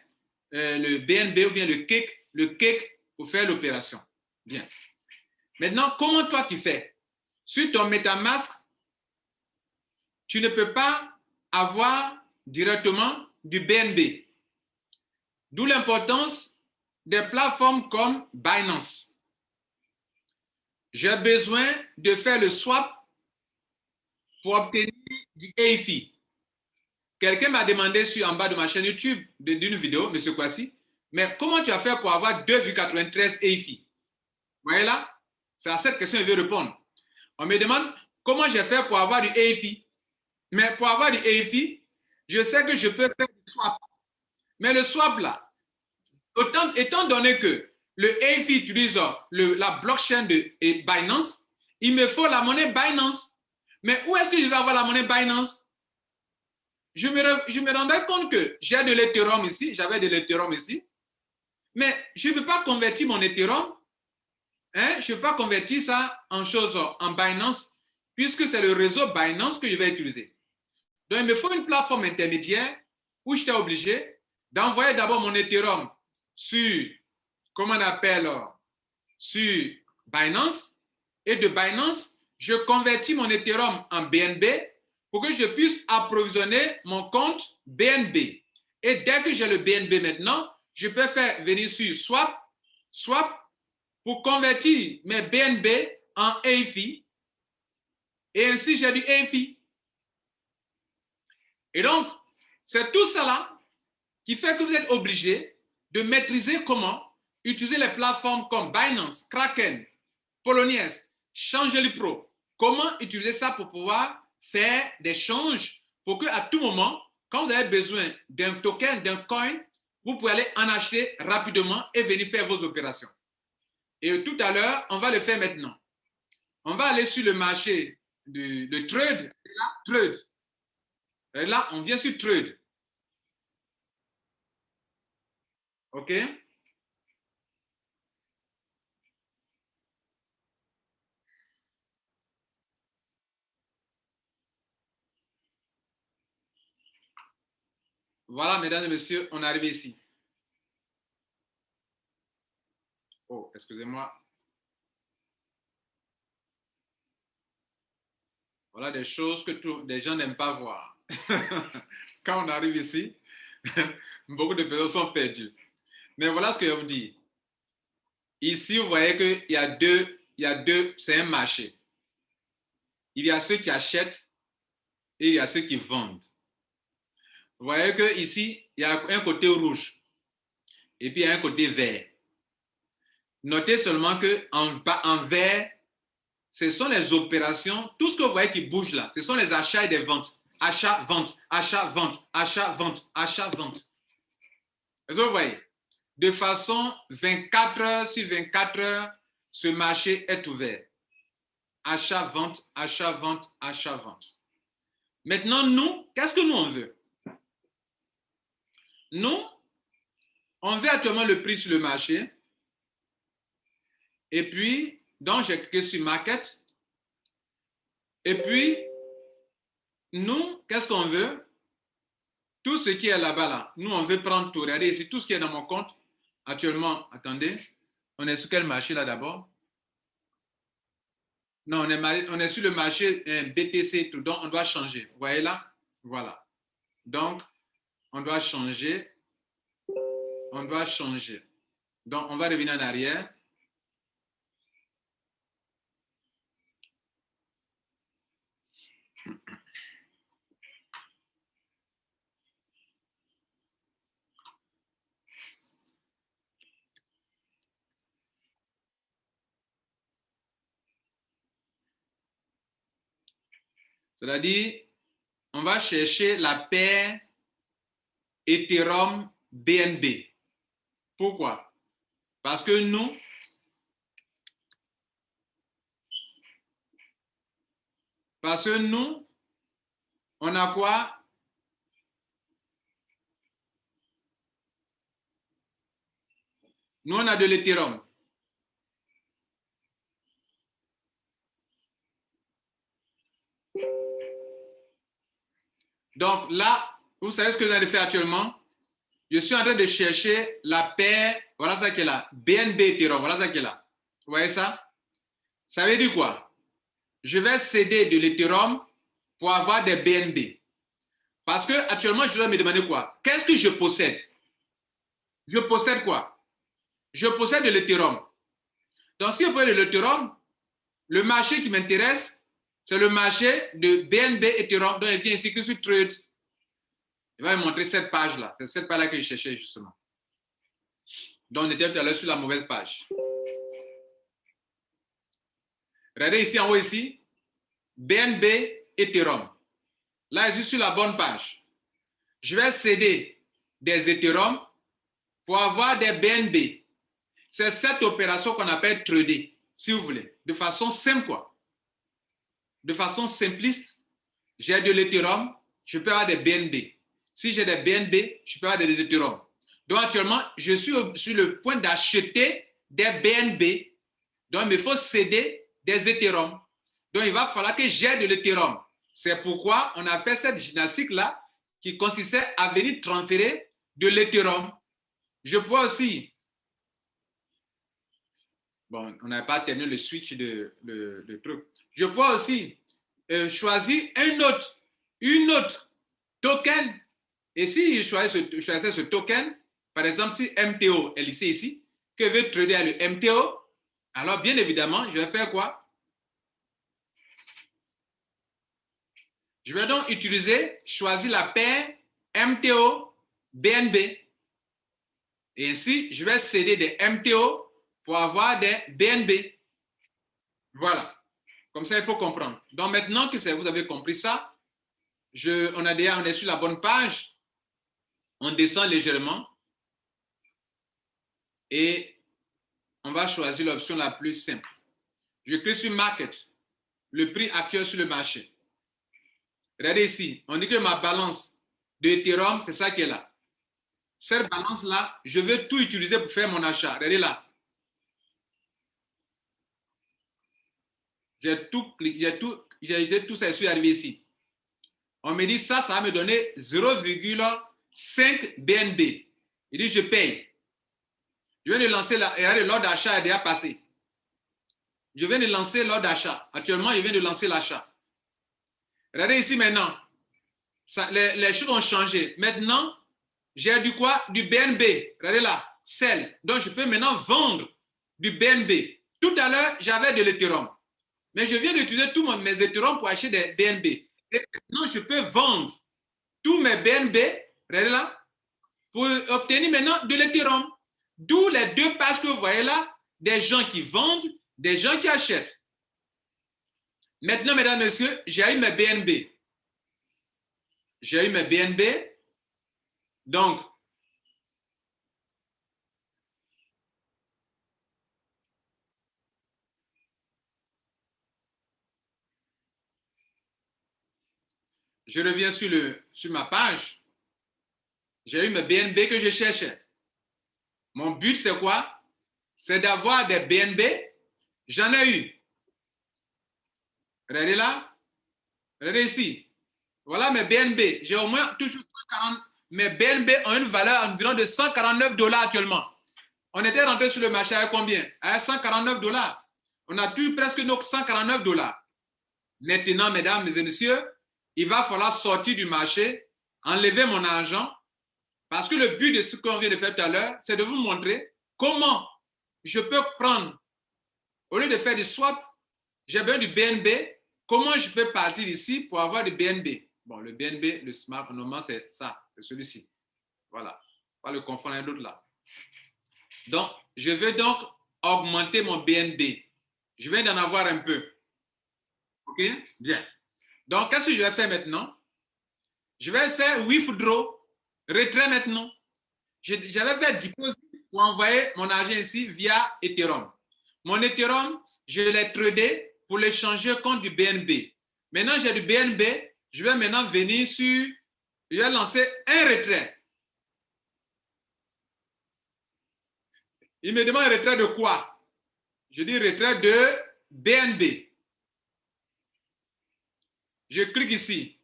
le BNB ou bien le cake pour faire l'opération. Bien. Maintenant, comment toi tu fais? Sur ton MetaMask, tu ne peux pas avoir directement du BNB. D'où l'importance des plateformes comme Binance. J'ai besoin de faire le swap pour obtenir du EFI. Quelqu'un m'a demandé en bas de ma chaîne YouTube d'une vidéo, M. Kwasi, mais comment tu as fait pour avoir 2,93 EFI? Vous voyez là? C'est à cette question que je vais répondre. On me demande comment j'ai fait pour avoir du EFI. Mais pour avoir du EFI, je sais que je peux faire du swap. Mais le swap là, étant donné que le EFI utilise la blockchain de Binance, il me faut la monnaie Binance. Mais où est-ce que je vais avoir la monnaie Binance? Je me rendais compte que j'ai de l'Ethereum ici, j'avais de l'Ethereum ici, mais je ne peux pas convertir mon Ethereum, hein, je ne peux pas convertir ça en Binance, puisque c'est le réseau Binance que je vais utiliser. Donc, il me faut une plateforme intermédiaire où j'étais obligé d'envoyer d'abord mon Ethereum sur, comment on appelle, sur Binance, et de Binance, je convertis mon Ethereum en BNB pour que je puisse approvisionner mon compte BNB. Et dès que j'ai le BNB maintenant, je peux faire venir sur Swap pour convertir mes BNB en EFI. Et ainsi, j'ai du EFI. Et donc, c'est tout cela qui fait que vous êtes obligé de maîtriser comment utiliser les plateformes comme Binance, Kraken, Poloniex, Changelly Pro. Comment utiliser ça pour pouvoir faire des changes pour qu'à tout moment, quand vous avez besoin d'un token, d'un coin, vous pouvez aller en acheter rapidement et venir faire vos opérations. Et tout à l'heure, on va le faire maintenant. On va aller sur le marché de trade. Trade. Et là, on vient sur trade. OK? Voilà, mesdames et messieurs, on arrive ici. Oh, excusez-moi. Voilà des choses que les gens n'aiment pas voir. Quand on arrive ici, beaucoup de personnes sont perdues. Mais voilà ce que je vous dis. Ici, vous voyez qu'il y a deux, c'est un marché. Il y a ceux qui achètent et il y a ceux qui vendent. Vous voyez qu'ici, il y a un côté rouge et puis il y a un côté vert. Notez seulement qu'en vert, ce sont les opérations, tout ce que vous voyez qui bouge là, ce sont les achats et des ventes. Achat, vente, achat, vente, achat, vente, achat, vente. Est-ce que vous voyez? De façon 24 heures sur 24 heures, ce marché est ouvert. Achat, vente, achat, vente, achat, vente. Maintenant, nous, qu'est-ce que nous on veut? Nous, on veut actuellement le prix sur le marché. Et puis, donc j'ai cliqué sur Market. Et puis, nous, qu'est-ce qu'on veut? Tout ce qui est là-bas, là, nous, on veut prendre tout. Regardez ici, tout ce qui est dans mon compte. Actuellement, attendez, on est sur quel marché là d'abord? Non, on est sur le marché BTC, tout. Donc, on doit changer. Vous voyez là? Voilà. Donc, on doit changer. On doit changer. Donc, on va revenir en arrière. C'est-à-dire, on va chercher la paire Ethereum BNB. Pourquoi? Parce que nous, on a quoi? Nous, on a de l'Ethereum. Donc là, vous savez ce que je viens de faire actuellement? Je suis en train de chercher la paire, voilà ça qui est là, BNB Ethereum, voilà ça qui est là. Vous voyez ça? Ça veut dire quoi? Je vais céder de l'Ethereum pour avoir des BNB. Parce que actuellement, je dois me demander quoi? Qu'est-ce que je possède? Je possède quoi? Je possède de l'Ethereum. Donc, si je possède de l'Ethereum, le marché qui m'intéresse, c'est le marché de BNB Ethereum, dont il vient ici que sur Trade. Il va me montrer cette page-là. C'est cette page-là que je cherchais justement. Donc, on était tout à l'heure sur la mauvaise page. Regardez ici en haut ici, BNB Ethereum. Là, je suis sur la bonne page. Je vais céder des Ethereum pour avoir des BNB. C'est cette opération qu'on appelle trader, si vous voulez, de façon simple, quoi. De façon simpliste, j'ai de l'Ethereum, je peux avoir des BNB. Si j'ai des BNB, je peux avoir des Ethereum. Donc actuellement, je suis sur le point d'acheter des BNB. Donc il me faut céder des Ethereum. Donc il va falloir que j'ai de l'Ethereum. C'est pourquoi on a fait cette gymnastique-là qui consistait à venir transférer de l'Ethereum. Je peux aussi, bon, on n'a pas terminé le switch de truc. Je peux aussi choisir une autre token. Et si je choisissais ce token, par exemple, si MTO est listé ici, que je veux trader à le MTO, alors bien évidemment, je vais faire quoi? Je vais donc choisir la paire MTO BNB. Et ainsi, je vais céder des MTO pour avoir des BNB. Voilà. Comme ça, il faut comprendre. Donc maintenant que vous avez compris ça, on est sur la bonne page. On descend légèrement. Et on va choisir l'option la plus simple. Je clique sur Market, le prix actuel sur le marché. Regardez ici, on dit que ma balance de Ethereum, c'est ça qui est là. Cette balance-là, je veux tout utiliser pour faire mon achat. Regardez là. J'ai tout ça, je suis arrivé ici. On me dit ça va me donner 0,5 BNB. Il dit je paye. Je viens de lancer l'ordre d'achat est déjà passé. Je viens de lancer l'ordre d'achat. Actuellement, je viens de lancer l'achat. Regardez ici maintenant. Les choses ont changé. Maintenant, j'ai du quoi? Du BNB. Regardez là. Sell. Donc, je peux maintenant vendre du BNB. Tout à l'heure, j'avais de l'Ethereum. Mais je viens d'utiliser tous mes Ethereum pour acheter des BNB. Et maintenant, je peux vendre tous mes BNB. Regardez là. Pour obtenir maintenant de l'Ethereum. D'où les deux pages que vous voyez là, des gens qui vendent, des gens qui achètent. Maintenant, mesdames et messieurs, j'ai eu mes BNB. J'ai eu mes BNB. Donc, je reviens sur ma page. J'ai eu mes BNB que je cherchais. Mon but, c'est quoi? C'est d'avoir des BNB. J'en ai eu. Regardez là. Regardez ici. Voilà mes BNB. J'ai au moins toujours 140. Mes BNB ont une valeur environ de 149 $ actuellement. On était rentré sur le marché à combien? À 149 $. On a eu presque nos 149 $. Maintenant, mesdames et messieurs, il va falloir sortir du marché, enlever mon argent, parce que le but de ce qu'on vient de faire tout à l'heure, c'est de vous montrer comment je peux prendre, au lieu de faire du swap, j'ai besoin du BNB, comment je peux partir ici pour avoir du BNB. Bon, le BNB, le smart, normalement, c'est ça, c'est celui-ci. Voilà, pas le confondre avec l'autre là. Donc, je veux donc augmenter mon BNB. Je viens d'en avoir un peu. OK? Bien. Donc, qu'est-ce que je vais faire maintenant? Je vais faire withdraw, retrait maintenant. J'avais fait deposit pour envoyer mon argent ici via Ethereum. Mon Ethereum, je l'ai tradé pour l'échanger contre du BNB. Maintenant, j'ai du BNB. Je vais maintenant venir sur... Je vais lancer un retrait. Il me demande un retrait de quoi? Je dis retrait de BNB. Je clique ici.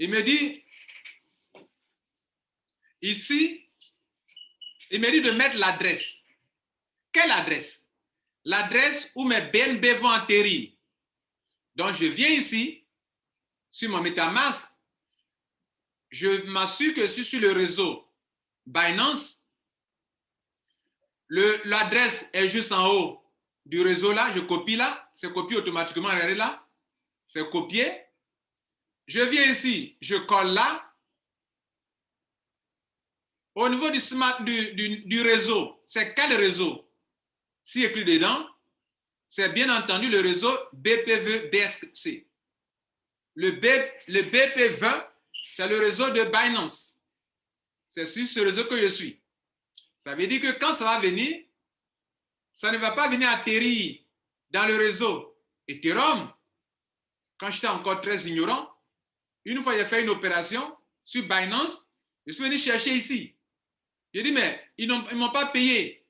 Il me dit, ici, il me dit de mettre l'adresse. Quelle adresse? L'adresse où mes BNB vont atterrir. Donc, je viens ici, sur mon MetaMask, je m'assure que je suis sur le réseau Binance. L'adresse est juste en haut du réseau là, je copie là, c'est copié automatiquement, regardez là, c'est copié. Je viens ici, je colle là. Au niveau du réseau, c'est quel réseau? Si écrit dedans, c'est bien entendu le réseau BPV-BSC. Le BP20, c'est le réseau de Binance. C'est sur ce réseau que je suis. Ça veut dire que quand ça va venir, ça ne va pas venir atterrir dans le réseau Ethereum. Quand j'étais encore très ignorant, une fois j'ai fait une opération sur Binance, je suis venu chercher ici. J'ai dit, mais ils ne m'ont pas payé.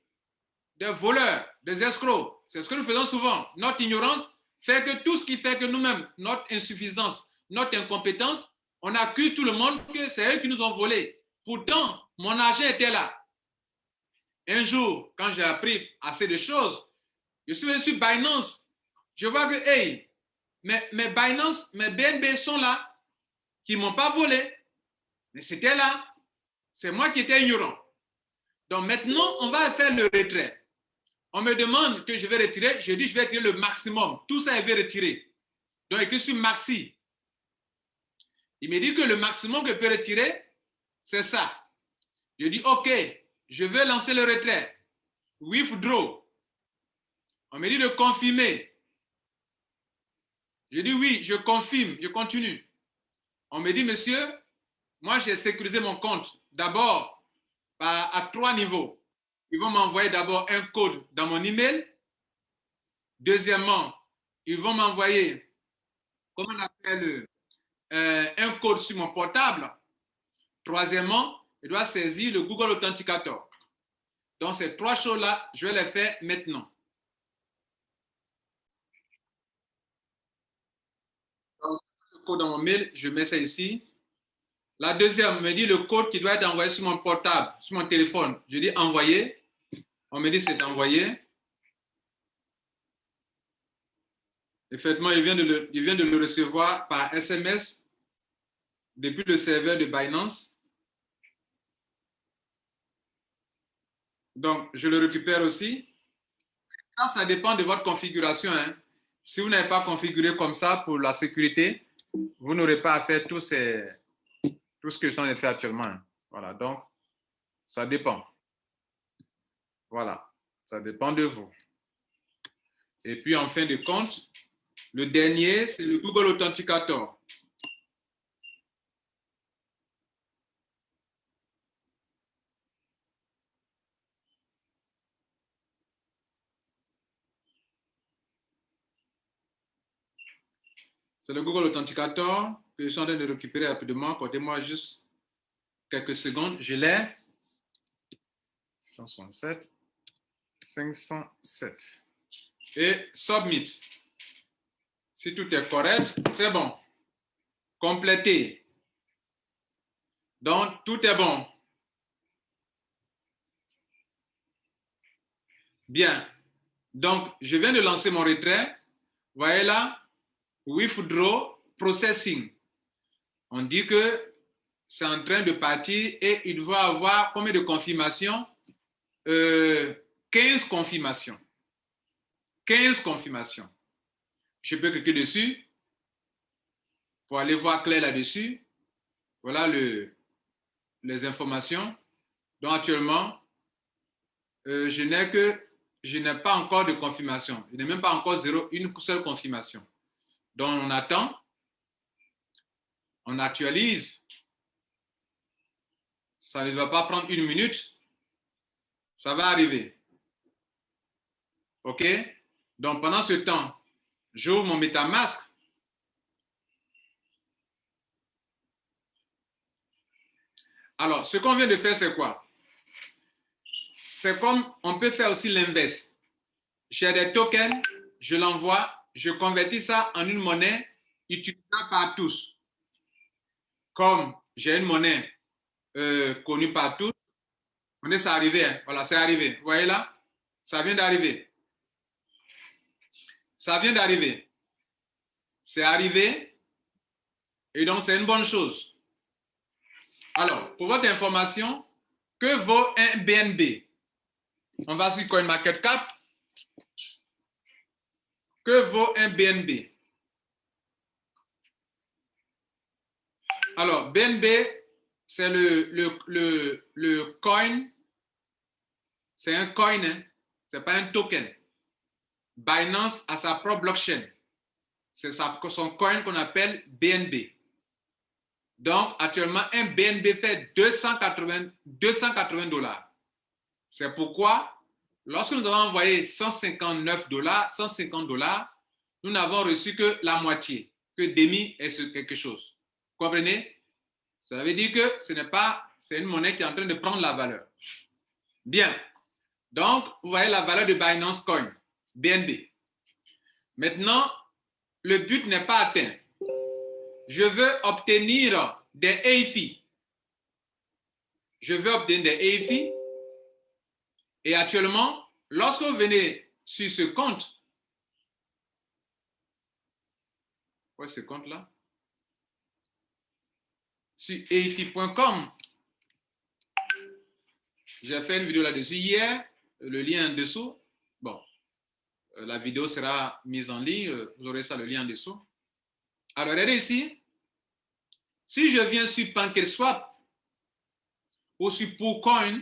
Des voleurs, des escrocs. C'est ce que nous faisons souvent. Notre ignorance fait que tout ce qui fait que nous-mêmes, notre insuffisance, notre incompétence, on accuse tout le monde que c'est eux qui nous ont volé. Pourtant, mon argent était là. Un jour, quand j'ai appris assez de choses, je suis venu sur Binance. Je vois que, hey, mes Binance, mes BNB sont là, qui ne m'ont pas volé. Mais c'était là. C'est moi qui étais ignorant. Donc maintenant, on va faire le retrait. On me demande que je vais retirer. Je dis, je vais retirer le maximum. Tout ça, je vais retirer. Donc, écrit sur maxi. Il me dit que le maximum que je peux retirer, c'est ça. Je dis, OK, je vais lancer le retrait. Withdraw. On me dit de confirmer. Je dis, oui, je confirme, je continue. On me dit, monsieur, moi, j'ai sécurisé mon compte. D'abord, à 3 niveaux. Ils vont m'envoyer d'abord un code dans mon email. Deuxièmement, ils vont m'envoyer, comment on appelle, un code sur mon portable. Troisièmement, je dois saisir le Google Authenticator. Donc, ces 3 choses-là, je vais les faire maintenant. Donc, le code dans mon mail, je mets ça ici. La deuxième me dit le code qui doit être envoyé sur mon portable, sur mon téléphone. Je dis envoyer. On me dit c'est envoyé. Effectivement, il vient de le recevoir par SMS depuis le serveur de Binance. Donc, je le récupère aussi. Ça dépend de votre configuration. Hein. Si vous n'avez pas configuré comme ça pour la sécurité, vous n'aurez pas à faire tout ce que je suis en train de faire actuellement. Voilà, donc, ça dépend. Voilà, ça dépend de vous. Et puis, en fin de compte, le dernier, c'est le Google Authenticator. C'est le Google Authenticator que je suis en train de récupérer rapidement. Accordez-moi juste quelques secondes. Je l'ai. 167, 507. Et submit. Si tout est correct, c'est bon. Compléter. Donc, tout est bon. Bien. Donc, je viens de lancer mon retrait. Vous voyez là, withdraw processing. On dit que c'est en train de partir et il va avoir combien de confirmations? 15 confirmations. 15 confirmations. Je peux cliquer dessus pour aller voir clair là-dessus. Voilà les informations. Donc actuellement, je n'ai pas encore de confirmation. Je n'ai même pas encore une seule confirmation. Donc on attend. on actualise. Ça ne va pas prendre 1 minute. Ça va arriver. OK? Donc, pendant ce temps, j'ouvre mon MetaMask. Alors, ce qu'on vient de faire, c'est quoi? C'est comme on peut faire aussi l'inverse. J'ai des tokens, je l'envoie, je convertis ça en une monnaie utilisable par tous. Comme j'ai une monnaie connue par tous, on est, ça arrivé, hein? Voilà, c'est arrivé. Vous voyez là? Ça vient d'arriver. Ça vient d'arriver. C'est arrivé. Et donc, c'est une bonne chose. Alors, pour votre information, que vaut un BNB? On va sur CoinMarketCap. Que vaut un BNB? Alors, BNB, c'est le coin. C'est un coin, hein? Ce n'est pas un token. Binance a sa propre blockchain. C'est son coin qu'on appelle BNB. Donc, actuellement, un BNB fait 280 $. C'est pourquoi, lorsque nous avons envoyé 159 $, 150 $, nous n'avons reçu que la moitié, que demi est quelque chose. Vous comprenez? Ça veut dire que ce n'est pas, c'est une monnaie qui est en train de prendre la valeur. Bien. Donc, vous voyez la valeur de Binance Coin, BNB. Maintenant, le but n'est pas atteint. Je veux obtenir des EIFI. Je veux obtenir des EIFI. Et actuellement, lorsque vous venez sur ce compte, quoi ce compte-là? Sur eifi.com, j'ai fait une vidéo là-dessus hier, le lien en dessous. Bon, la vidéo sera mise en ligne, vous aurez ça, le lien en dessous. Alors, regardez ici. Si je viens sur PancakeSwap ou sur PooCoin,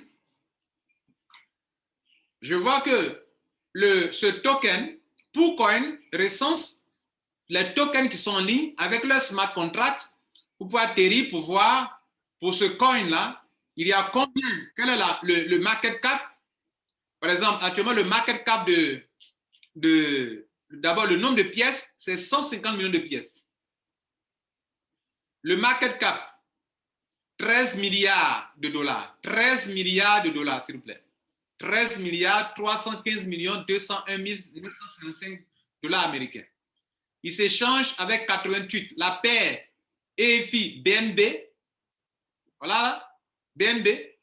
je vois que ce token, PooCoin, recense les tokens qui sont en ligne avec leur smart contract. Vous pouvez atterrir pour voir, pour ce coin-là, il y a combien, quel est le market cap. Par exemple, actuellement, le market cap d'abord, le nombre de pièces, c'est 150 millions de pièces. Le market cap, 13 milliards de $. 13 milliards de $, s'il vous plaît. 13 milliards 315 millions 201 955 $ américains. Il s'échange avec 88, la paire EFI BNB. Voilà, BNB. Et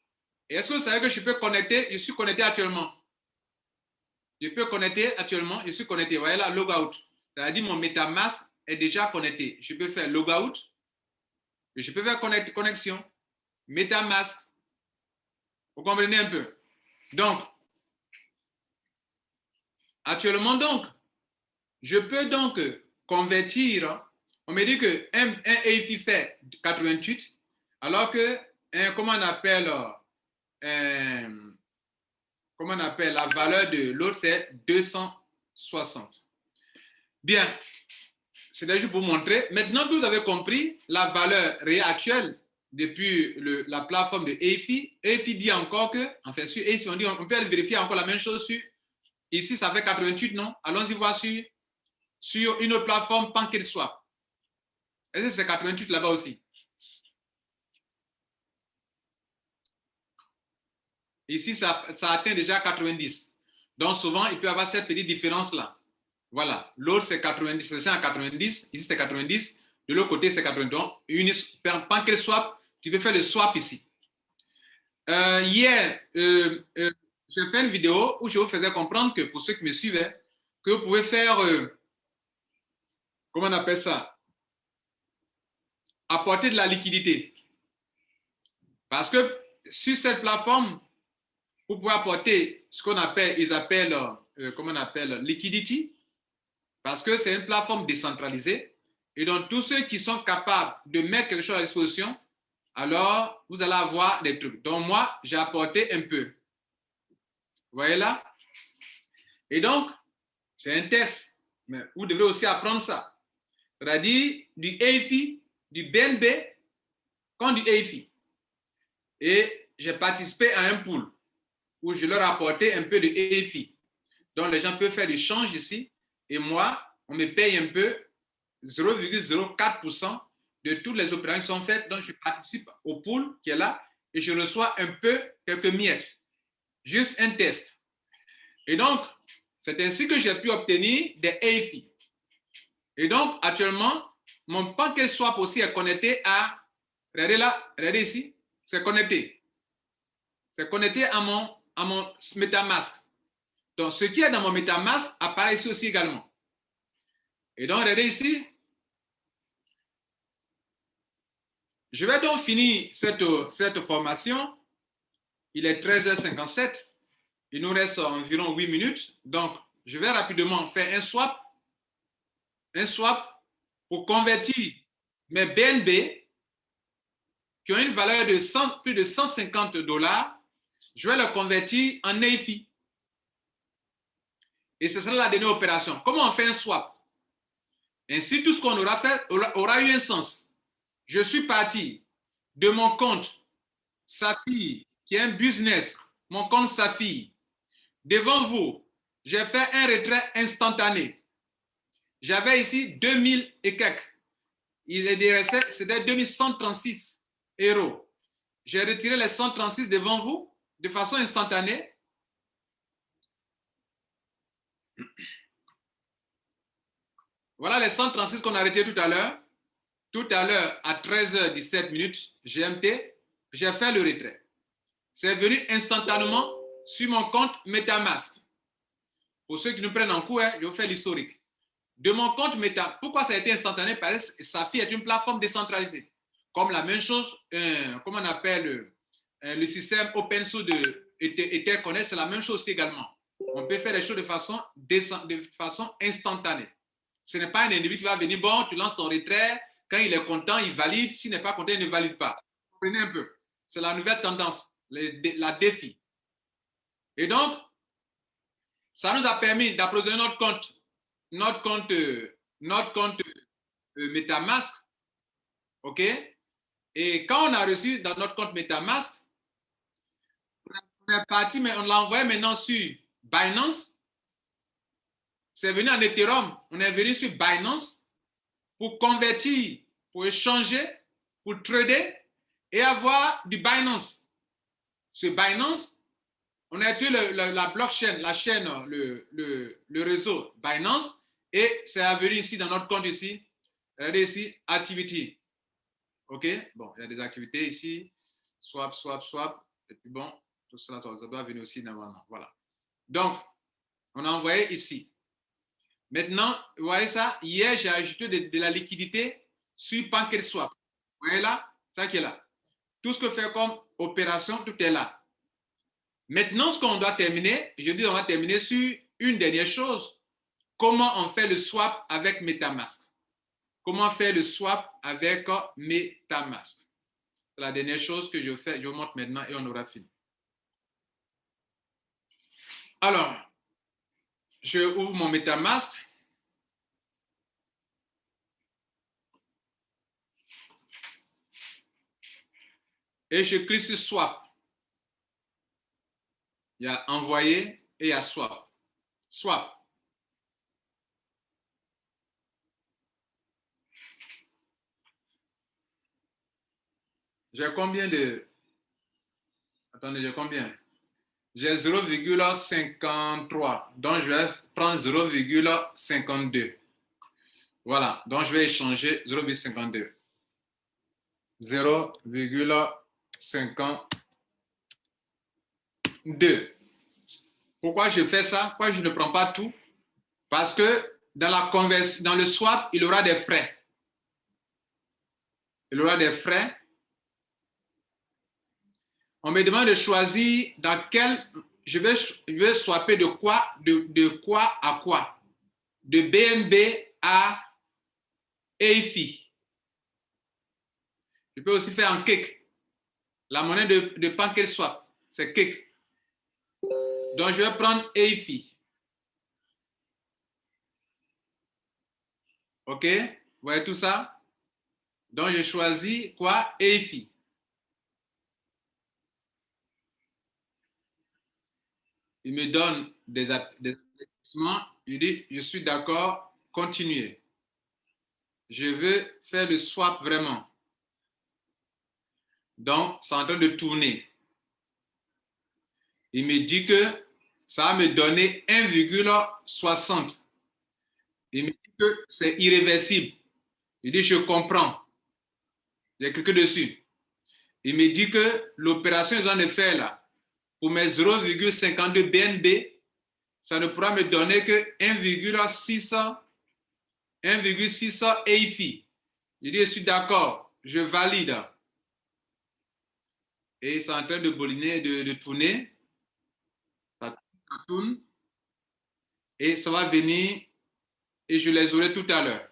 est-ce que vous savez que je peux connecter? Je suis connecté actuellement. Je peux connecter actuellement, je suis connecté. Vous voyez là, logout. C'est-à-dire mon MetaMask est déjà connecté. Je peux faire logout. Et je peux faire connexion. MetaMask. Vous comprenez un peu? Donc, actuellement, donc, je peux donc convertir. On me dit qu'un EIFI fait 88, alors que, comment on appelle la valeur de l'autre, c'est 260. Bien, c'est déjà pour vous montrer. Maintenant que vous avez compris la valeur réelle actuelle depuis la plateforme de EIFI, EIFI dit encore que, en fait, sur EIFI, on peut vérifier encore la même chose sur, ici, ça fait 88, non? Allons-y voir sur une autre plateforme, PancakeSwap. Est-ce que c'est 88 là-bas aussi? Ici, ça atteint déjà 90. Donc, souvent, il peut y avoir cette petite différence-là. Voilà. L'autre, c'est 90. C'est à 90. Ici, c'est 90. De l'autre côté, c'est 90. Donc, PancakeSwap, tu peux faire le swap ici. Hier, j'ai fait une vidéo où je vous faisais comprendre que, pour ceux qui me suivaient, que vous pouvez faire, comment on appelle ça? Apporter de la liquidité. Parce que sur cette plateforme, vous pouvez apporter ce qu'on appelle, comment on appelle, liquidity, parce que c'est une plateforme décentralisée. Et donc, tous ceux qui sont capables de mettre quelque chose à disposition, alors vous allez avoir des trucs. Donc, moi, j'ai apporté un peu. Vous voyez là? Et donc, c'est un test. Mais vous devrez aussi apprendre ça. C'est-à-dire du EIFI, du BNB comme du EFI. Et j'ai participé à un pool où je leur apportais un peu de EFI. Donc, les gens peuvent faire du change ici. Et moi, on me paye un peu 0,04% de toutes les opérations qui sont faites. Donc, je participe au pool qui est là et je reçois un peu, quelques miettes. Juste un test. Et donc, c'est ainsi que j'ai pu obtenir des EFI. Et donc, actuellement, mon PancakeSwap aussi est connecté à, regardez là, regardez ici, c'est connecté. C'est connecté à mon MetaMask. Donc, ce qui est dans mon MetaMask apparaît ici aussi également. Et donc, regardez ici. Je vais donc finir cette formation. Il est 13h57. Il nous reste environ 8 minutes. Donc, je vais rapidement faire un swap pour convertir mes BNB qui ont une valeur de plus de 150 $. Je vais le convertir en EFI. Et ce sera la dernière opération. Comment on fait un swap? Ainsi, tout ce qu'on aura fait aura eu un sens. Je suis parti de mon compte Safi, qui est un business, mon compte Safi. Devant vous, j'ai fait un retrait instantané. J'avais ici 2000 et quelques. Il est resté, c'était 2136 €. J'ai retiré les 136 devant vous de façon instantanée. Voilà les 136 qu'on a retirés tout à l'heure. Tout à l'heure, à 13h17 GMT, j'ai fait le retrait. C'est venu instantanément sur mon compte MetaMask. Pour ceux qui nous prennent en cours, je vous fais l'historique. De mon compte Meta, pourquoi ça a été instantané? Parce que Safi est une plateforme décentralisée. Comme la même chose, comment on appelle le système open source de Etherconnect, c'est la même chose aussi également. On peut faire les choses de façon instantanée. Ce n'est pas un individu qui va venir, bon, tu lances ton retrait, quand il est content, il valide, s'il n'est pas content, il ne valide pas. Comprenez un peu. C'est la nouvelle tendance, la défi. Et donc, ça nous a permis d'approvisionner notre compte MetaMask, ok? Et quand on a reçu dans notre compte MetaMask, on est parti, mais on l'a envoyé maintenant sur Binance. C'est venu en Ethereum. On est venu sur Binance pour convertir, pour échanger, pour trader et avoir du Binance. Sur Binance, on a utilisé la blockchain, la chaîne, le réseau Binance, et c'est venu ici dans notre compte ici. Regardez ici, activity. OK? Bon, il y a des activités ici. Swap. Et puis bon, tout cela, ça doit venir aussi normalement. Voilà. Donc, on a envoyé ici. Maintenant, vous voyez ça? Hier, j'ai ajouté de la liquidité sur PancakeSwap. Vous voyez là? Ça qui est là. Tout ce que fait comme opération, tout est là. Maintenant, ce qu'on doit terminer, je dis on va terminer sur une dernière chose. Comment on fait le swap avec MetaMask? Comment faire le swap avec MetaMask? C'est la dernière chose que je fais. Je vous montre maintenant et on aura fini. Alors, je ouvre mon MetaMask. Et je clique sur Swap. Il y a Envoyer et il y a Swap. Swap. J'ai combien de... Attendez, j'ai combien? J'ai 0,53. Donc, je vais prendre 0,52. Voilà. Donc, je vais échanger 0,52. 0,52. Pourquoi je fais ça? Pourquoi je ne prends pas tout? Parce que dans le swap, il y aura des frais. Il y aura des frais. On me demande de choisir dans quel... Je vais swapper de quoi à quoi? De BNB à EFI. Je peux aussi faire en cake. La monnaie de PancakeSwap, c'est cake. Donc, je vais prendre EFI. OK? Vous voyez tout ça? Donc, je choisis quoi? EFI. Il me donne des avertissements. Il dit, je suis d'accord, continuez. Je veux faire le swap vraiment. Donc, c'est en train de tourner. Il me dit que ça va me donner 1,60. Il me dit que c'est irréversible. Il dit, je comprends. J'ai cliqué dessus. Il me dit que l'opération qu'ils ont de faire là, pour mes 0,52 BNB, ça ne pourra me donner que 1,600 EIFI. Je dis, je suis d'accord, je valide. Et c'est en train de bouliner, de tourner. Ça tourne. Et ça va venir et je les aurai tout à l'heure.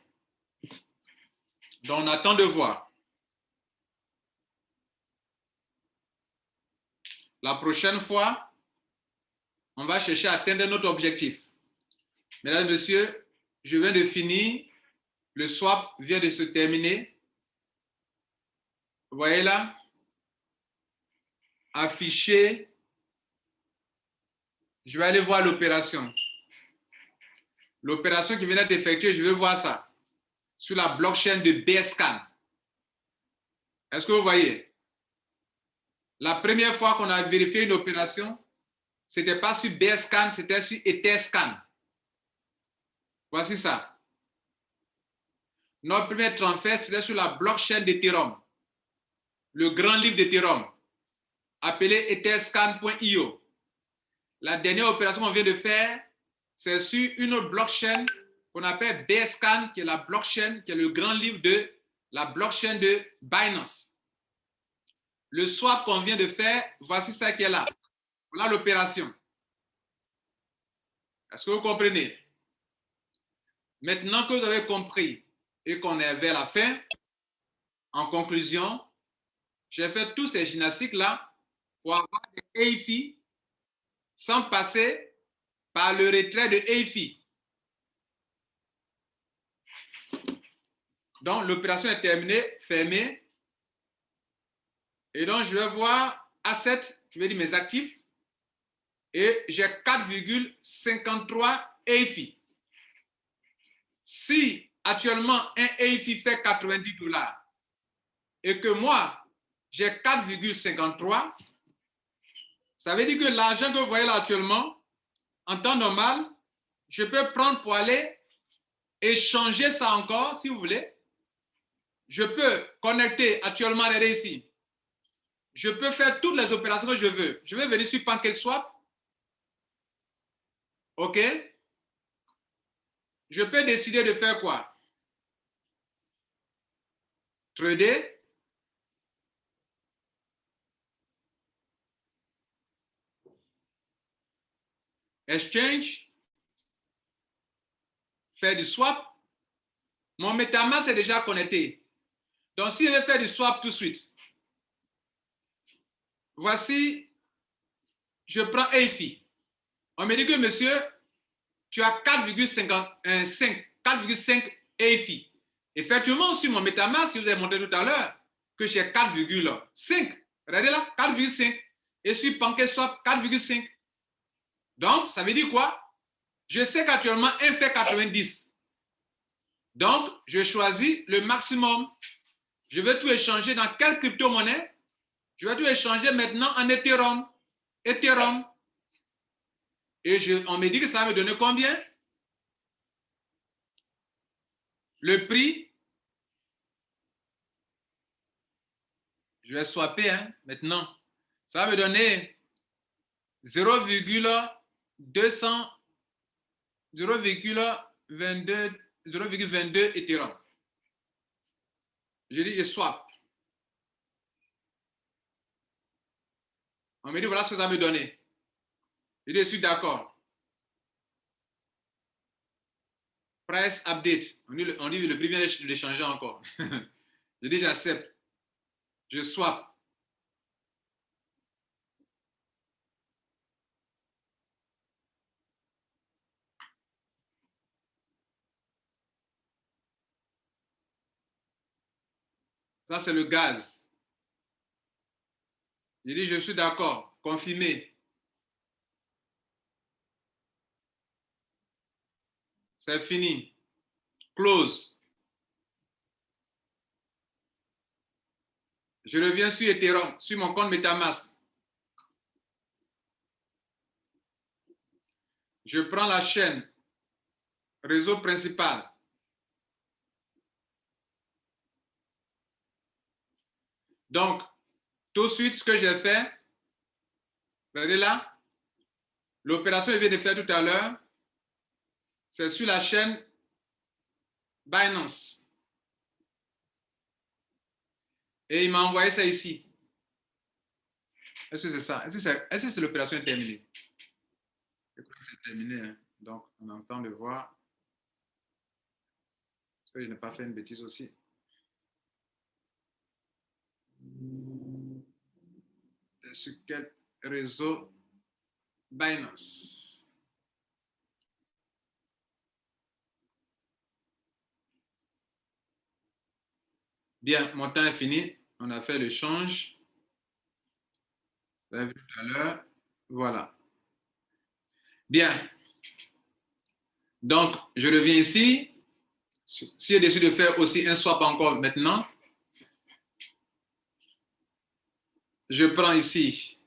Donc, on attend de voir. La prochaine fois, on va chercher à atteindre notre objectif. Mesdames et messieurs, je viens de finir. Le swap vient de se terminer. Vous voyez là? Affiché. Je vais aller voir l'opération. L'opération qui vient d'être effectuée, je vais voir ça sur la blockchain de BSCAN. Est-ce que vous voyez? La première fois qu'on a vérifié une opération, ce n'était pas sur BSCAN, c'était sur Etherscan. Voici ça. Notre premier transfert, c'était sur la blockchain d'Ethereum, le grand livre d'Ethereum, appelé etherscan.io. La dernière opération qu'on vient de faire, c'est sur une autre blockchain qu'on appelle BSCAN, qui est la blockchain, qui est le grand livre de la blockchain de Binance. Le swap qu'on vient de faire, voici ça qui est là. Voilà l'opération. Est-ce que vous comprenez? Maintenant que vous avez compris et qu'on est vers la fin, en conclusion, j'ai fait tous ces gymnastiques-là pour avoir des EIFI sans passer par le retrait de EIFI. Donc, l'opération est terminée, fermée. Et donc, je vais voir Asset, je vais dire mes actifs, et j'ai 4,53 EIFI. Si actuellement un EIFI fait 90 $ et que moi, j'ai 4,53, ça veut dire que l'argent que vous voyez là actuellement, en temps normal, je peux prendre pour aller échanger ça encore, si vous voulez. Je peux connecter actuellement les ici. Je peux faire toutes les opérations que je veux. Je vais venir sur PancakeSwap. OK? Je peux décider de faire quoi? Trader. Exchange. Faire du swap. Mon MetaMask est déjà connecté. Donc, si je vais faire du swap tout de suite, voici, je prends EIFI. On me dit que, monsieur, tu as 4,5 EIFI. Effectivement, sur mon MetaMask, si vous avez montré tout à l'heure, que j'ai 4,5. Regardez là, 4,5. Et sur PancakeSwap, 4,5. Donc, ça veut dire quoi? Je sais qu'actuellement, 1 fait 90. Donc, je choisis le maximum. Je vais tout échanger dans quelle crypto-monnaie? Je vais tout échanger maintenant en Ethereum. Ethereum. Et on me dit que ça va me donner combien? Le prix, je vais swapper maintenant. Ça va me donner 0,22 Ethereum. Je dis, je swap. On me dit, voilà ce que ça va me donner. Je dis, je suis d'accord. Price update. On dit le prix vient de changer encore. Je dis, j'accepte. Je swap. Ça, c'est le gaz. Je dis, je suis d'accord. Confirmé. C'est fini. Close. Je reviens sur Ethereum, sur mon compte MetaMask. Je prends la chaîne réseau principal. Donc, tout de suite, ce que j'ai fait, regardez là, l'opération que je viens de faire tout à l'heure, c'est sur la chaîne Binance. Et il m'a envoyé ça ici. Est-ce que c'est ça? Est-ce que c'est l'opération terminée? C'est terminé, hein? Donc, on a le temps de voir. Est-ce que je n'ai pas fait une bêtise aussi? Sur quel réseau? Binance. Bien, mon temps est fini. On a fait le change. Vous avez vu tout à l'heure. Voilà. Bien. Donc, je reviens ici. Si je décide de faire aussi un swap encore maintenant, je prends ici.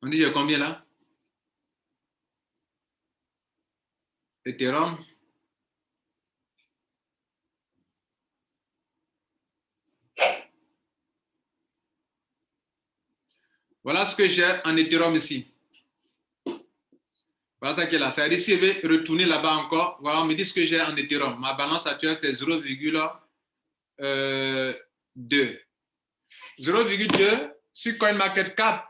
On dit j'ai combien là? Ethereum. Voilà ce que j'ai en Ethereum ici. Voilà ça qui est là. Ça veut dire si je vais retourner là-bas encore, voilà, on me dit ce que j'ai en Ethereum. Ma balance actuelle, c'est 0,2. 0,2 sur CoinMarketCap.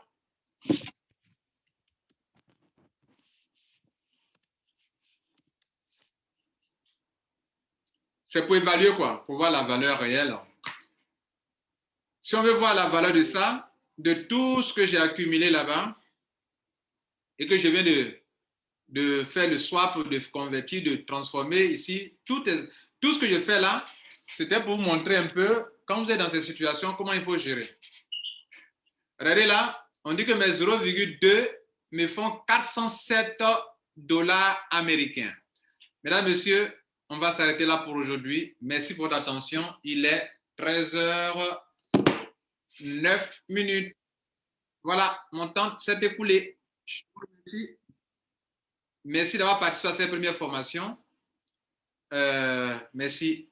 C'est pour évaluer quoi? Pour voir la valeur réelle. Si on veut voir la valeur de ça, de tout ce que j'ai accumulé là-bas et que je viens de faire le swap, de convertir, de transformer ici, tout ce que je fais là, c'était pour vous montrer un peu, quand vous êtes dans cette situation, comment il faut gérer. Regardez là, on dit que mes 0,2 me font 407 dollars américains. Mesdames, Messieurs, on va s'arrêter là pour aujourd'hui. Merci pour votre attention. Il est 13h09. Voilà, mon temps s'est écoulé. Je vous remercie. Merci d'avoir participé à cette première formation. Merci.